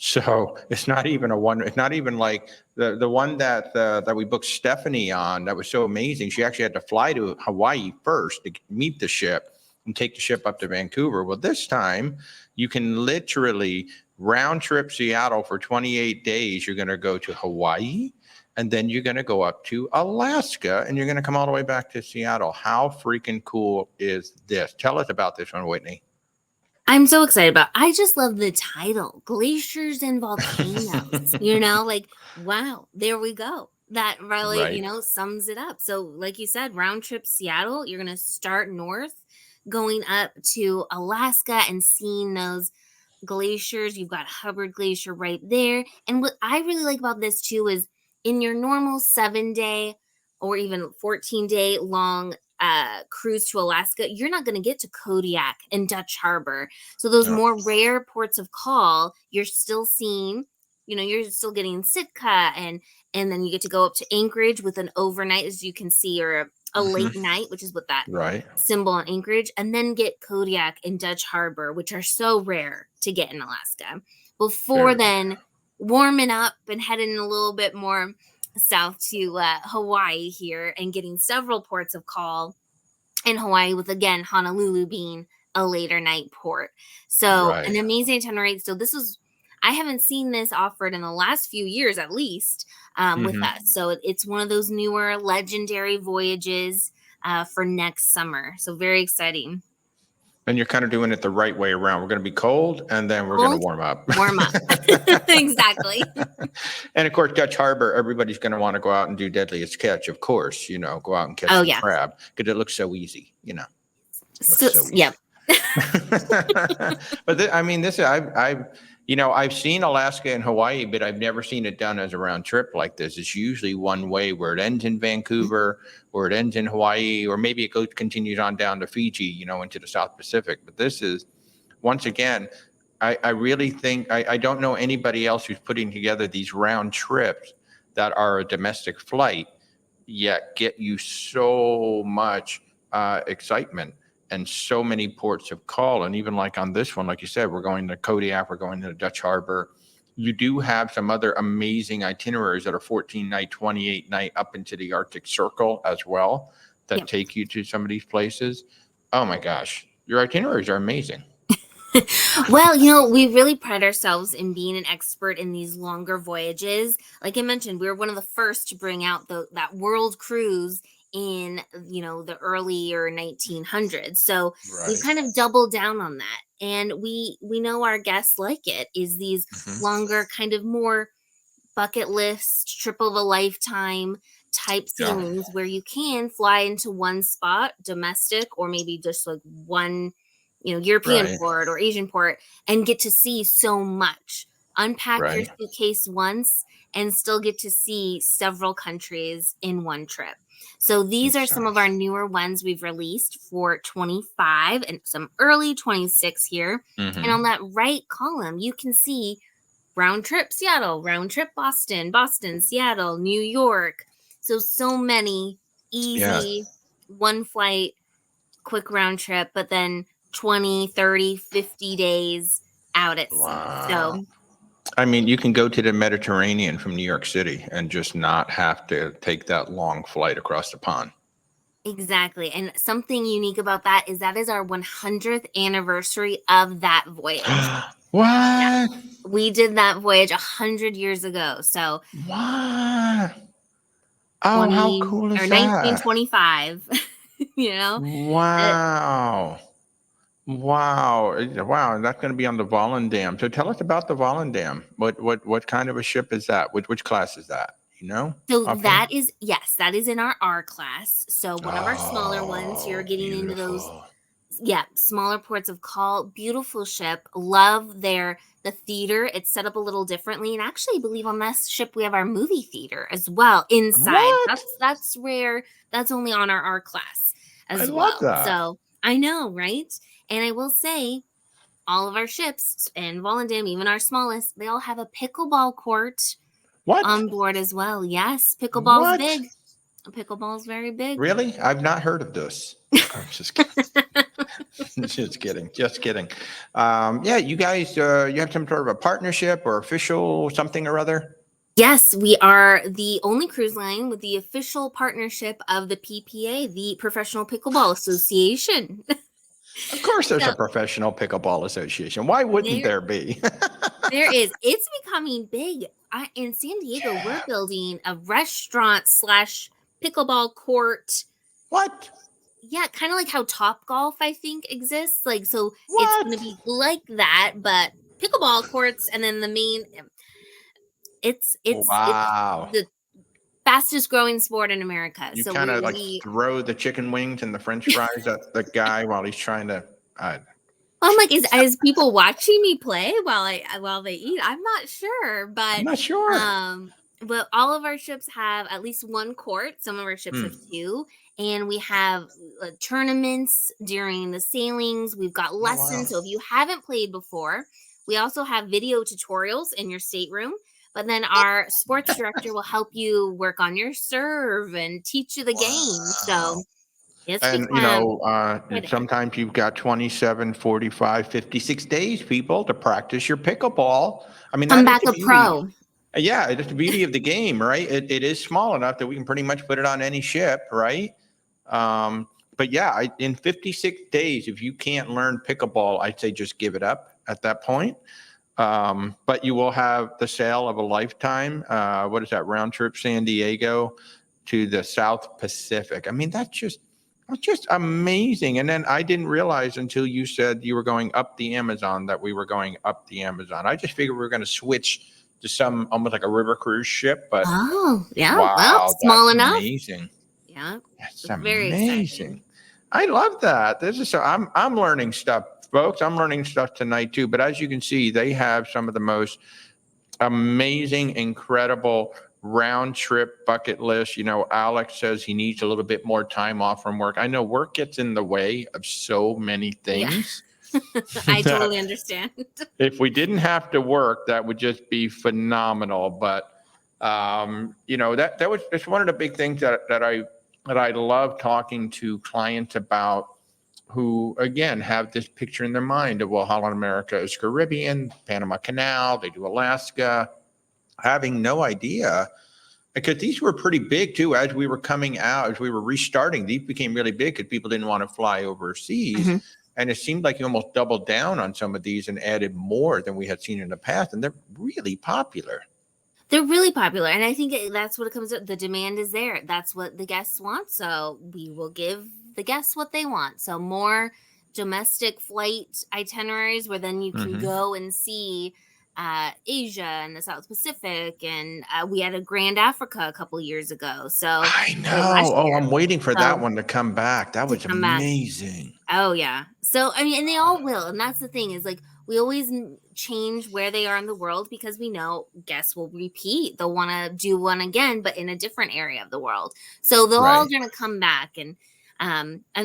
So it's not even it's not even like the one that we booked Stephanie on that was so amazing. She actually had to fly to Hawaii first to meet the ship. and take the ship up to Vancouver. Well, this time you can literally round trip Seattle for 28 days. You're going to go to Hawaii, and then you're going to go up to Alaska, and you're going to come all the way back to Seattle. How freaking cool is this? Tell us about this one, Whitney. I'm so excited about. I just love the title, Glaciers and Volcanoes. Like, wow, there we go. That really, Right. sums it up. So, like you said, round trip Seattle, you're going to start north, going up to Alaska and seeing those glaciers. You've got Hubbard Glacier right there. And what I really like about this too is in your normal 7-day or even 14-day long cruise to Alaska, you're not going to get to Kodiak and Dutch Harbor. So those No. more rare ports of call, you're still seeing, you're still getting Sitka and then you get to go up to Anchorage with an overnight, as you can see, or a late night, which is what that Right. symbol on Anchorage, and then get Kodiak and Dutch Harbor, which are so rare to get in Alaska, before then warming up and heading a little bit more south to Hawaii here and getting several ports of call in Hawaii, with again Honolulu being a later night port. So an Right. amazing itinerary. So I haven't seen this offered in the last few years, at least, with us. So it's one of those newer legendary voyages for next summer. So very exciting. And you're kind of doing it the right way around. We're going to be cold, and then we're going to Cold, warm up. warm up. Exactly. And of course, Dutch Harbor, everybody's going to want to go out and do Deadliest Catch, of course, go out and catch some yeah. crab, because it looks so easy, Looks So so easy. yeah. But this I've seen Alaska and Hawaii, but I've never seen it done as a round trip like this. It's usually one way, where it ends in Vancouver or it ends in Hawaii, or maybe it continues on down to Fiji, into the South Pacific. But this is, once again, I really think, I don't know anybody else who's putting together these round trips that are a domestic flight, yet get you so much excitement and so many ports of call. And even like on this one, like you said, we're going to Kodiak, we're going to Dutch Harbor. You do have some other amazing itineraries that are 14-night, 28-night up into the Arctic Circle as well, that take you to some of these places. Oh my gosh, your itineraries are amazing. Well, we really pride ourselves in being an expert in these longer voyages. Like I mentioned, we were one of the first to bring out that world cruise in the earlier 1900s. So we've kind of doubled down on that, and we know our guests like it. Is these longer, kind of more bucket list, trip of a lifetime type sailings where you can fly into one spot, domestic, or maybe just like one European port or Asian port, and get to see so much. Unpack your suitcase once and still get to see several countries in one trip. So these are some of our newer ones we've released for 25 and some early 26 here. And on that right column, you can see round trip Seattle, round trip Boston, Seattle, New York. So many easy one flight, quick round trip, but then 20, 30, 50 days out at sea. So you can go to the Mediterranean from New York City and just not have to take that long flight across the pond. Exactly. And something unique about that is our 100th anniversary of that voyage. What? Yeah. We did that voyage 100 years ago. So what? Oh, how cool is that? 1925. Wow. Wow. That's going to be on the Volendam. So tell us about the Volendam. What kind of a ship is that? Which class is that? So that is in our R class. So one of our smaller ones. You're getting into those, smaller ports of call. Beautiful ship. Love the theater. It's set up a little differently, and actually, I believe on this ship we have our movie theater as well inside. What? That's rare. That's only on our R class as well. Love that. So I know, right? And I will say, all of our ships and Volendam, even our smallest, they all have a pickleball court on board as well. Yes, pickleball's big. Pickleball's very big. Really? I've not heard of this. I'm just kidding. Just kidding. You guys, you have some sort of a partnership or official something or other? Yes, we are the only cruise line with the official partnership of the PPA, the Professional Pickleball Association. Of course, there's So a professional pickleball association. Why wouldn't there there be? there is. It's becoming big. In San Diego, we're Yeah. building a restaurant slash pickleball court. What? Yeah, kind of like how Top Golf, I think, exists. Like, so it's going to What? be like that, but pickleball courts, and then the main. It's Wow. the fastest growing sport in America. You So kind of like we throw the chicken wings and the French fries at the guy while he's trying to. Uh, I'm like, is people watching me play while they eat? I'm not sure, I'm not sure. but all of our ships have at least one court. Some of our ships have Hmm. two, and we have tournaments during the sailings. We've got Oh wow. lessons. So if you haven't played before, we also have video tutorials in your stateroom. But then our sports director will help you work on your serve and teach you the game. Wow. So it's And, become quite a thing. sometimes you've got 27, 45, 56 days, people, to practice your pickleball. I mean, Come that is back the a beauty. pro. Yeah, it's the beauty of the game, right? It is small enough that we can pretty much put it on any ship, right? But yeah, in 56 days, if you can't learn pickleball, I'd say just give it up at that point. But you will have the sale of a lifetime. What is that round trip, San Diego to the South Pacific? I mean, that's just amazing. And then I didn't realize until you said you were going up the Amazon that we were going up the Amazon. I just figured we were going to switch to some almost like a river cruise ship, but Oh, yeah. Well, wow, small that's enough. amazing. Yeah. That's It's very exciting. amazing. I love that. This is so I'm learning stuff, folks. I'm learning stuff tonight too. But as you can see, they have some of the most amazing, incredible round trip bucket list. Alex says he needs a little bit more time off from work. I know work gets in the way of so many Yeah. things I that totally understand. if we didn't have to work, that would just be phenomenal. But that was just one of the big things that I love talking to clients about who again have this picture in their mind of, well, Holland America is Caribbean, Panama Canal, they do Alaska, having no idea because these were pretty big too as we were coming out, as we were restarting. These became really big because people didn't want to fly overseas. Mhm. And it seemed like you almost doubled down on some of these and added more than we had seen in the past. And they're really popular. They're really popular, and I think that's what it comes to. The demand is there. That's what the guests want, so we will give the guests what they want. So more domestic flight itineraries where then you can Hmm. go and see Asia and the South Pacific, and we had a Grand Africa a couple years ago. So I or last know. Oh, year. I'm waiting for that So one to come back. That to was come back. amazing. Oh yeah. So I mean, and they all will, and that's the thing is like we always change where they are in the world because we know guests will repeat. They'll want to do one again, but in a different area of the world. So they're all Right. going to come back, and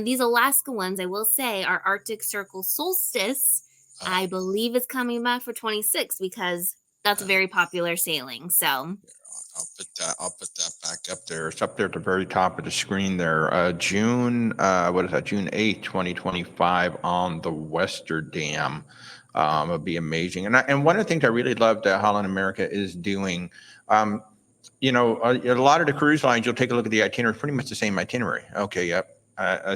these Alaska ones, I will say, our Arctic Circle Solstice, Oh, I believe, is coming back for 26 because that's a very popular sailing. So I'll put that back up there. It's up there at the very top of the screen there. June, what is that? June 8th, 2025 on the Wester Dam. It'll be amazing. And one of the things I really love that Holland America is doing, a lot of the cruise lines, you'll take a look at the itinerary, pretty much the same itinerary. Okay, yep.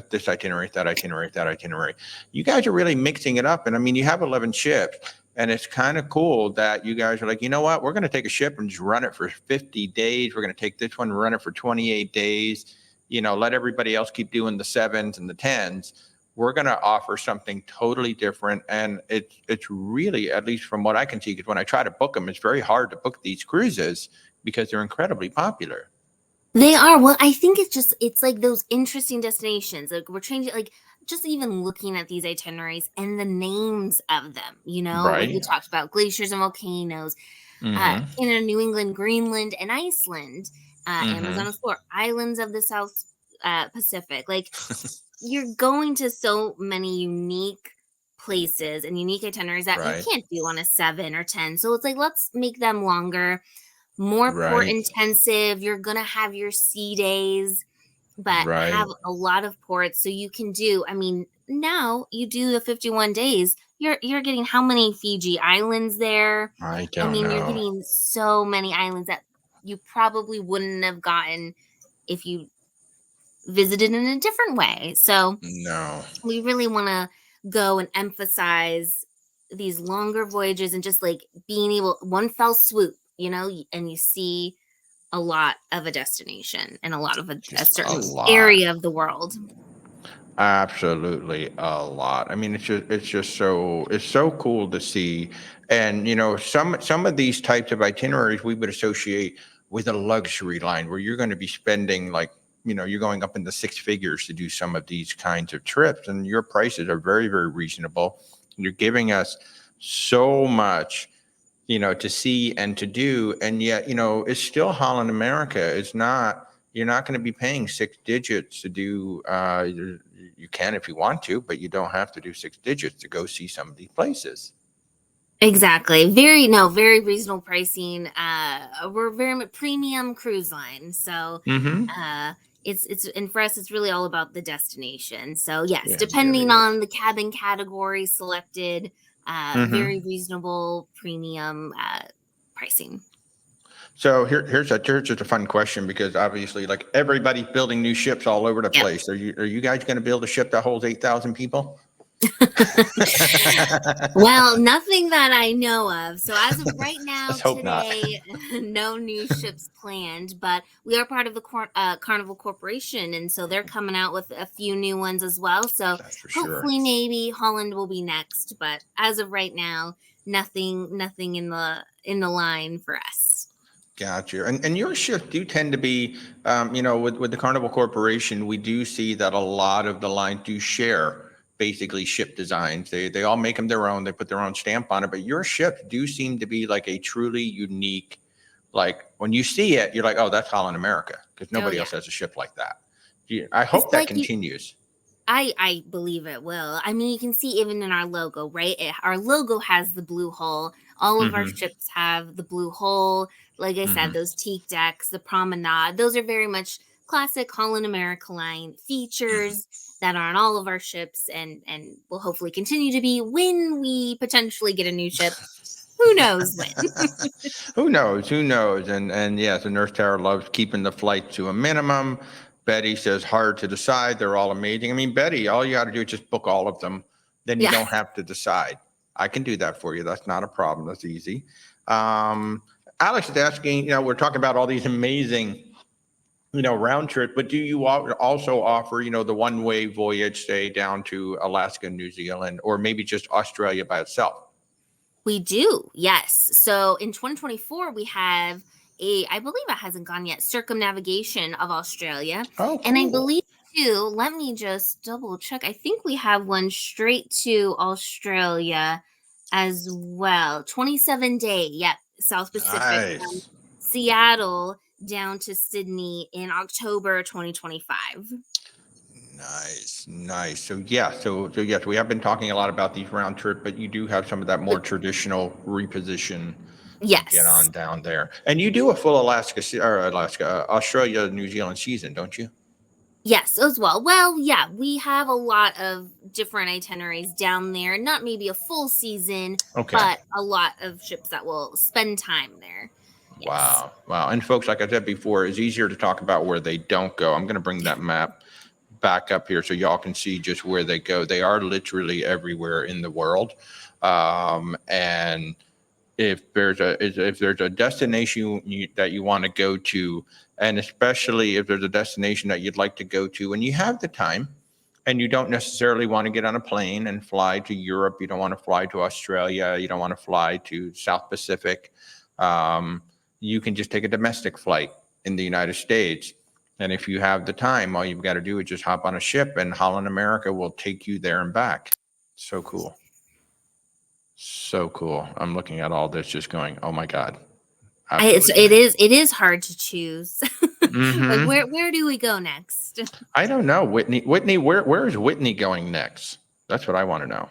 This itinerary, that itinerary, that itinerary. You guys are really mixing it up. And I mean, you have 11 ships. And it's kind of cool that you guys are like, you know what? We're going to take a ship and just run it for 50 days. We're going to take this one, run it for 28 days. Let everybody else keep doing the sevens and the tens. We're going to offer something totally different. And it's really, at least from what I can see, because when I try to book them, it's very hard to book these cruises because they're incredibly popular. they are. Well, I think it's like those interesting destinations. Like we're changing like just even looking at these itineraries and the names of them, like we Right. talked about glaciers and volcanoes, Mm-hmm. Canada, New England, Greenland, and Iceland, Amazon Mm-hmm. Explorer, islands of the South Pacific. Like you're going to so many unique places and unique itineraries that you Right. can't do on a 7 or 10. So it's like let's make them longer, more port Right. intensive. You're gonna have your sea days, but have Right. a lot of ports so you can do. I mean, now you do the 51 days. You're getting how many Fiji islands there? I I don't mean, you're know. getting so many islands that you probably wouldn't have gotten if you visited in a different way. So No. we really want to go and emphasize these longer voyages and just like being able one fell swoop, and you see a lot of a destination and a lot of a Just a certain lot. area of the world. Absolutely a lot. I mean, it's so cool to see. And some of these types of itineraries we would associate with a luxury line where you're going to be spending like, you're going up in the six figures to do some of these kinds of trips, and your prices are very, very reasonable. You're giving us so much, to see and to do. And yet, it's still Holland America. It's not, you're not going to be paying six digits to do, you can if you want to, but you don't have to do six digits to go see some of these places. Exactly. Very reasonable pricing. We're very premium cruise line. So, Mm-hmm. and for us, it's really all about the destination. So yes, Yeah, it really depending is. on the cabin category selected, Mm-hmm. very reasonable premium, pricing. So here's just a fun question, because obviously, like, everybody's building new ships all over the Yep. place. Are you guys going to build a ship that holds 8,000 people? Well, nothing that I know of. So as of right now, Let's hope not. today, no new ships planned, but we are part of the Carnival Corporation, and so they're coming out with a few new ones as well. So That's for sure. hopefully, maybe Holland will be next, but as of right now, nothing in the line for us. Gotcha. And your ships do tend to be, with the Carnival Corporation, we do see that a lot of the lines do share basically ship designs. They all make them their own. They put their own stamp on it. But your ships do seem to be like a truly unique, like when you see it, you're like, oh, that's Holland America, because Oh nobody yeah, else has a ship like that. I it's hope that like you. continues. I believe it will. I mean, you can see even in our logo, right? Our logo has the blue hull. All of our Mm-hmm. ships have the blue hull. Like I Mm-hmm. said, those teak decks, the promenade, those are very much classic Holland America Line Mm-hmm. features that are on all of our ships, and will hopefully continue to be when we potentially get a new ship. Who knows when? Who knows? Who knows? And yes, the Nurse Tower loves keeping the flight to a minimum. Betty says hard to decide. They're all amazing. I mean, Betty, all you got to do is just book all of them. Then you Yeah. don't have to decide. I can do that for you. That's not a problem. That's easy. Um, Alex is asking, we're talking about all these amazing, round trip, but do you also offer, the one-way voyage, say down to Alaska, New Zealand, or maybe just Australia by itself? We do, yes. So in 2024, we have I believe it hasn't gone yet, circumnavigation of Australia. Oh, And I cool. believe too, let me just double check. I think we have one straight to Australia as well. 27-day, yep, South Pacific from Nice. Seattle down to Sydney in October 2025. Nice, nice. So yes, we have been talking a lot about these round trip, but you do have some of that more traditional reposition to get Yes. on down there. And you do a full Australia, New Zealand season, don't you? Yes, as well. Well, yeah, we have a lot of different itineraries down there. Not maybe a full season, Okay. but a lot of ships that will spend time there. Yes. Wow. Wow. And folks, like I said before, it's easier to talk about where they don't go. I'm going to bring that map back up here so y'all can see just where they go. They are literally everywhere in the world. And if there's a destination that you want to go to, and especially if there's a destination that you'd like to go to and you have the time, and you don't necessarily want to get on a plane and fly to Europe, you don't want to fly to Australia, you don't want to fly to South Pacific, um, you can just take a domestic flight in the United States. And if you have the time, all you've got to do is just hop on a ship, and Holland America will take you there and back. So cool. So cool. I'm looking at all this just going, oh my God, It's absolutely it amazing. is it is hard to choose. Like Hmm. where do we go next? I don't know, Whitney. Whitney, where is Whitney going next? That's what I want to know.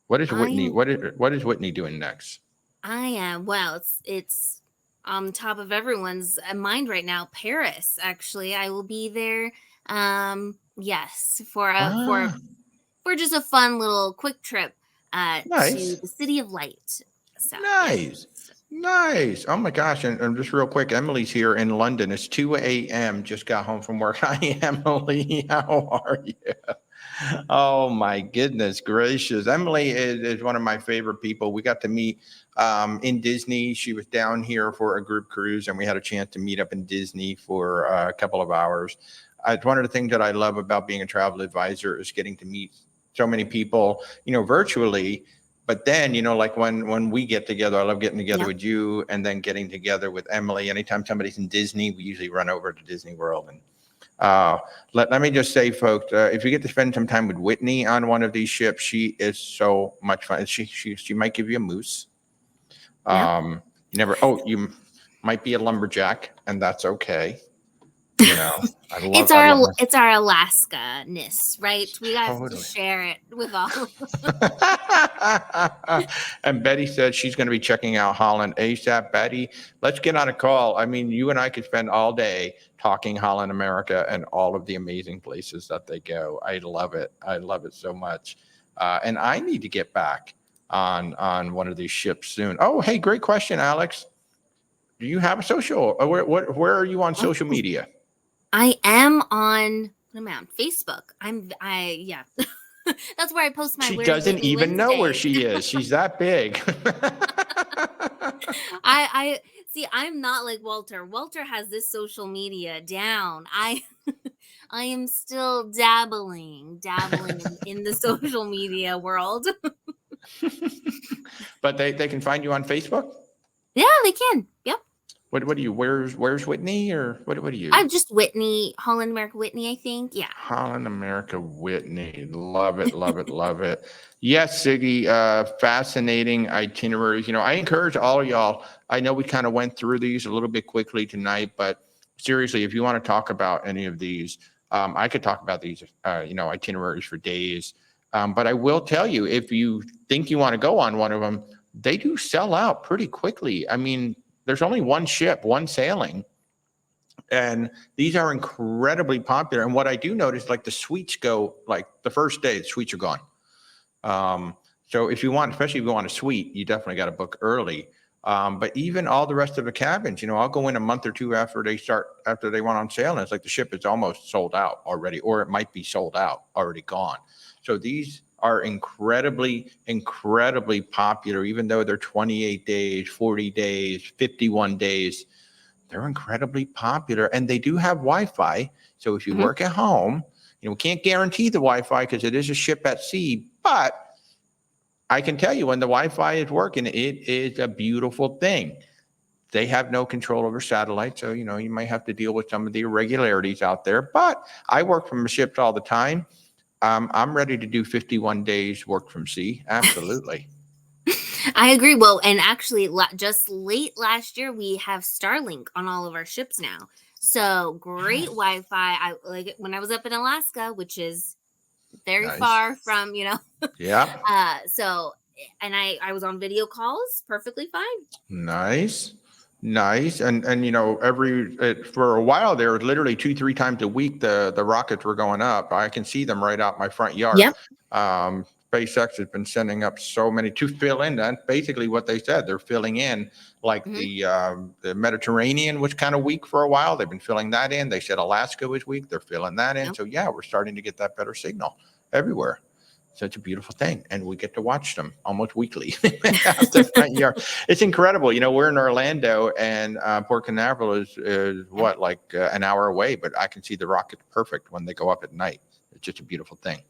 What is Whitney? I'm What is Whitney doing next? I am well, it's on top of everyone's mind right now. Paris, actually. I will be there. Yes, Ah, for just a fun little quick trip to nice, the City of Light. So, yes. nice, nice. Oh my gosh! And just real quick, Emily's here in London. It's 2 a.m. Just got home from work. Hi, Emily. How are you? Oh my goodness gracious. Emily is one of my favorite people. We got to meet in Disney. She was down here for a group cruise and we had a chance to meet up in Disney for a couple of hours. It's one of the things that I love about being a travel advisor is getting to meet so many people, virtually. But then, like when we get together, I love getting together Yep. with you and then getting together with Emily. Anytime somebody's in Disney, we usually run over to Disney World and uh, let me just say, folks, if you get to spend some time with Whitney on one of these ships, she is so much fun. She might give you a moose. Yep. You never. Oh, you might be a lumberjack, and that's okay. I love. I love her. It's our Alaska-ness, right? We have to Totally. share it with all. And Betty said she's going to be checking out Holland ASAP. Betty, let's get on a call. I mean, you and I could spend all day talking Holland America and all of the amazing places that they go. I love it. I love it so much. And I need to get back on one of these ships soon. Oh, hey, great question, Alex. Do you have a social? Where are you on social media? I am on. What am I on? Facebook. Yeah. That's where I post my. She Where's doesn't Whitney even know where Wednesdays. she is. She's that big. I see. I'm not like Walter. Walter has this social media down. I am still dabbling in the social media world. But they can find you on Facebook? Yeah, they can. Yep. What do you, where's Whitney or what do you? I'm just Whitney, Holland America Whitney, I think. Yeah. Holland America Whitney. Love it, love it, love it. Yes, Siggy, fascinating itineraries. I encourage all of y'all. I know we kind of went through these a little bit quickly tonight, but seriously, if you want to talk about any of these, I could talk about these, itineraries for days. But I will tell you, if you think you want to go on one of them, they do sell out pretty quickly. I mean, there's only one ship, one sailing. And these are incredibly popular. And what I do notice, like the suites go, like the first day, the suites are gone. So if you want, especially if you want a suite, you definitely got to book early. But even all the rest of the cabins, I'll go in a month or two after they went on sale. And it's like the ship is almost sold out already, or it might be sold out, already gone. So these are incredibly, incredibly popular, even though they're 28 days, 40 days, 51 days. They're incredibly popular and they do have Wi-Fi. So if you Mhm. work at home, we can't guarantee the Wi-Fi because it is a ship at sea, but I can tell you when the Wi-Fi is working, it is a beautiful thing. They have no control over satellite. So, you might have to deal with some of the irregularities out there, but I work from ships all the time. I'm ready to do 51 days work from sea. Absolutely. I agree. Well, and actually, just late last year, we have Starlink on all of our ships now. So great Wi-Fi. I like it when I was up in Alaska, which is very Nice. far from, Yeah. So, and I was on video calls perfectly fine. Nice. Nice. And for a while there, literally 2-3 times a week, the rockets were going up. I can see them right out my front yard. Yep. SpaceX has been sending up so many to fill in. That's basically what they said. They're filling in like the Mediterranean was kind of weak for a while. They've been filling that in. They said Alaska was weak. They're filling that in. Yep. So yeah, we're starting to get that better signal everywhere. Such a beautiful thing. And we get to watch them almost weekly out the front yard. It's incredible. We're in Orlando and Port Canaveral is what, like an hour away, but I can see the rockets perfect when they go up at night. It's just a beautiful thing.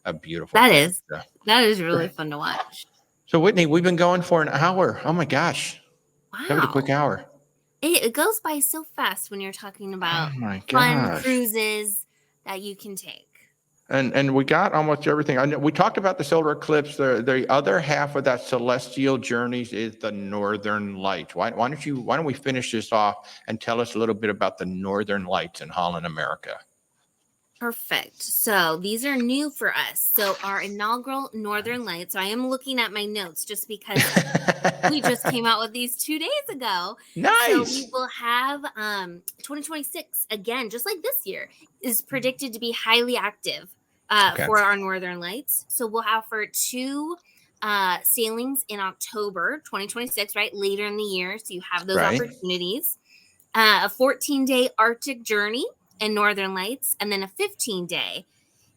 A beautiful thing. That is really fun to watch. So Whitney, we've been going for an hour. Oh my gosh. Wow. That was a quick hour. It goes by so fast when you're talking about fun cruises that you can take. And we got almost everything. I know we talked about the solar eclipse. The other half of that celestial journeys is the Northern Lights. Why don't we finish this off and tell us a little bit about the Northern Lights in Holland America? Perfect. So these are new for us. So our inaugural Northern Lights. So I am looking at my notes just because we just came out with these 2 days ago. Nice. So we will have 2026 again, just like this year, is predicted to be highly active for our Northern Lights. So we'll have for 2 sailings in October 2026, right? Later in the year. So you have those opportunities. A 14-day Arctic journey in Northern Lights, and then a 15-day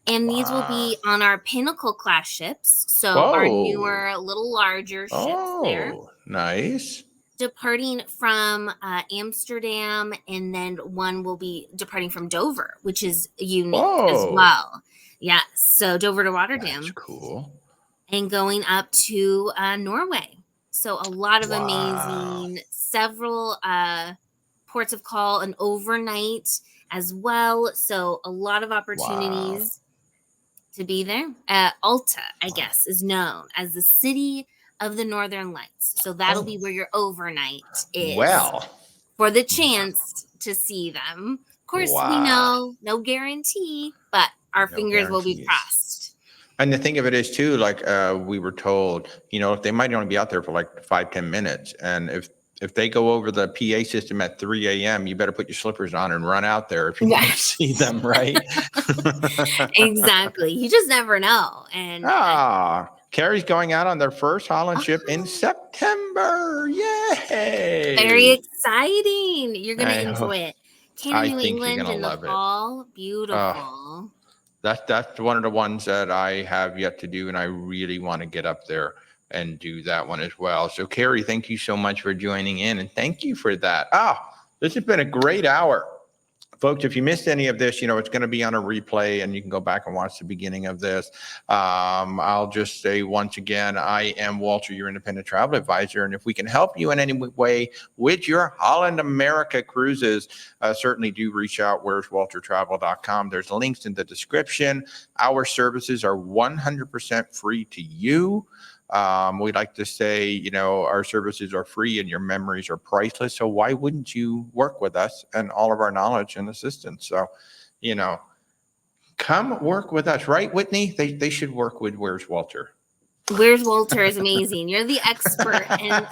And these will Wow. be on our Pinnacle class ships. So our Whoa. newer, little larger ships there. Oh, nice. Departing from Amsterdam, and then one will be departing from Dover, which is unique as Whoa. well. Yes. So Dover to That's Rotterdam cool. and going up to Norway. So a lot of Wow. amazing, several ports of call, and overnight as well. So a lot of opportunities to be there. Alta, I guess, is known as the city of the Northern Lights. So that'll be where your overnight is Well, for the chance to see them. Of course, we know no guarantee, but our No fingers will be guarantees. crossed. And the thing of it is too, like we were told, they might only be out there for like 5-10 minutes. And if they go over the PA system at 3 a.m., you better put your slippers on and run out there if you want to see them, right? Exactly. You just never know. And Carrie's going out on their first Holland ship in September. Yay! Very exciting. You're going to enjoy it. I New think you're England gonna in the love it. fall. Beautiful. That's one of the ones that I have yet to do, and I really want to get up there and do that one as well. So, Carrie, thank you so much for joining in, and thank you for that. This has been a great hour. Folks, if you missed any of this, it's going to be on a replay, and you can go back and watch the beginning of this. I'll just say once again, I am Walter, your independent travel advisor, and if we can help you in any way with your Holland America cruises, certainly do reach out. where'swaltertravel.com. There's links in the description. Our services are 100% free to you. We like to say, our services are free and your memories are priceless. So why wouldn't you work with us and all of our knowledge and assistance? So, come work with us, right, Whitney? They should work with Where's Walter. Where's Walter is amazing. You're the expert. And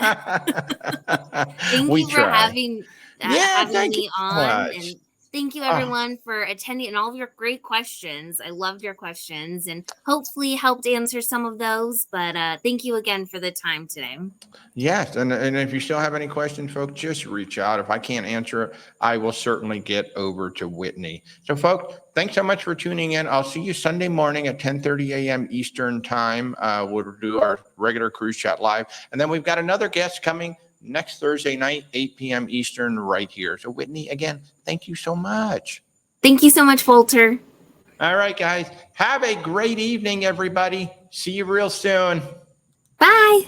thank you for having me on. And thank you, everyone, for attending and all of your great questions. I loved your questions and hopefully helped answer some of those. But thank you again for the time today. Yes. And if you still have any questions, folks, just reach out. If I can't answer it, I will certainly get over to Whitney. So, folks, thanks so much for tuning in. I'll see you Sunday morning at 10:30 a.m. Eastern time. We'll do our regular Cruise Chat Live. And then we've got another guest coming next Thursday night, 8 p.m. Eastern, right here. So, Whitney, again, thank you so much. Thank you so much, Walter. All right, guys. Have a great evening, everybody. See you real soon. Bye.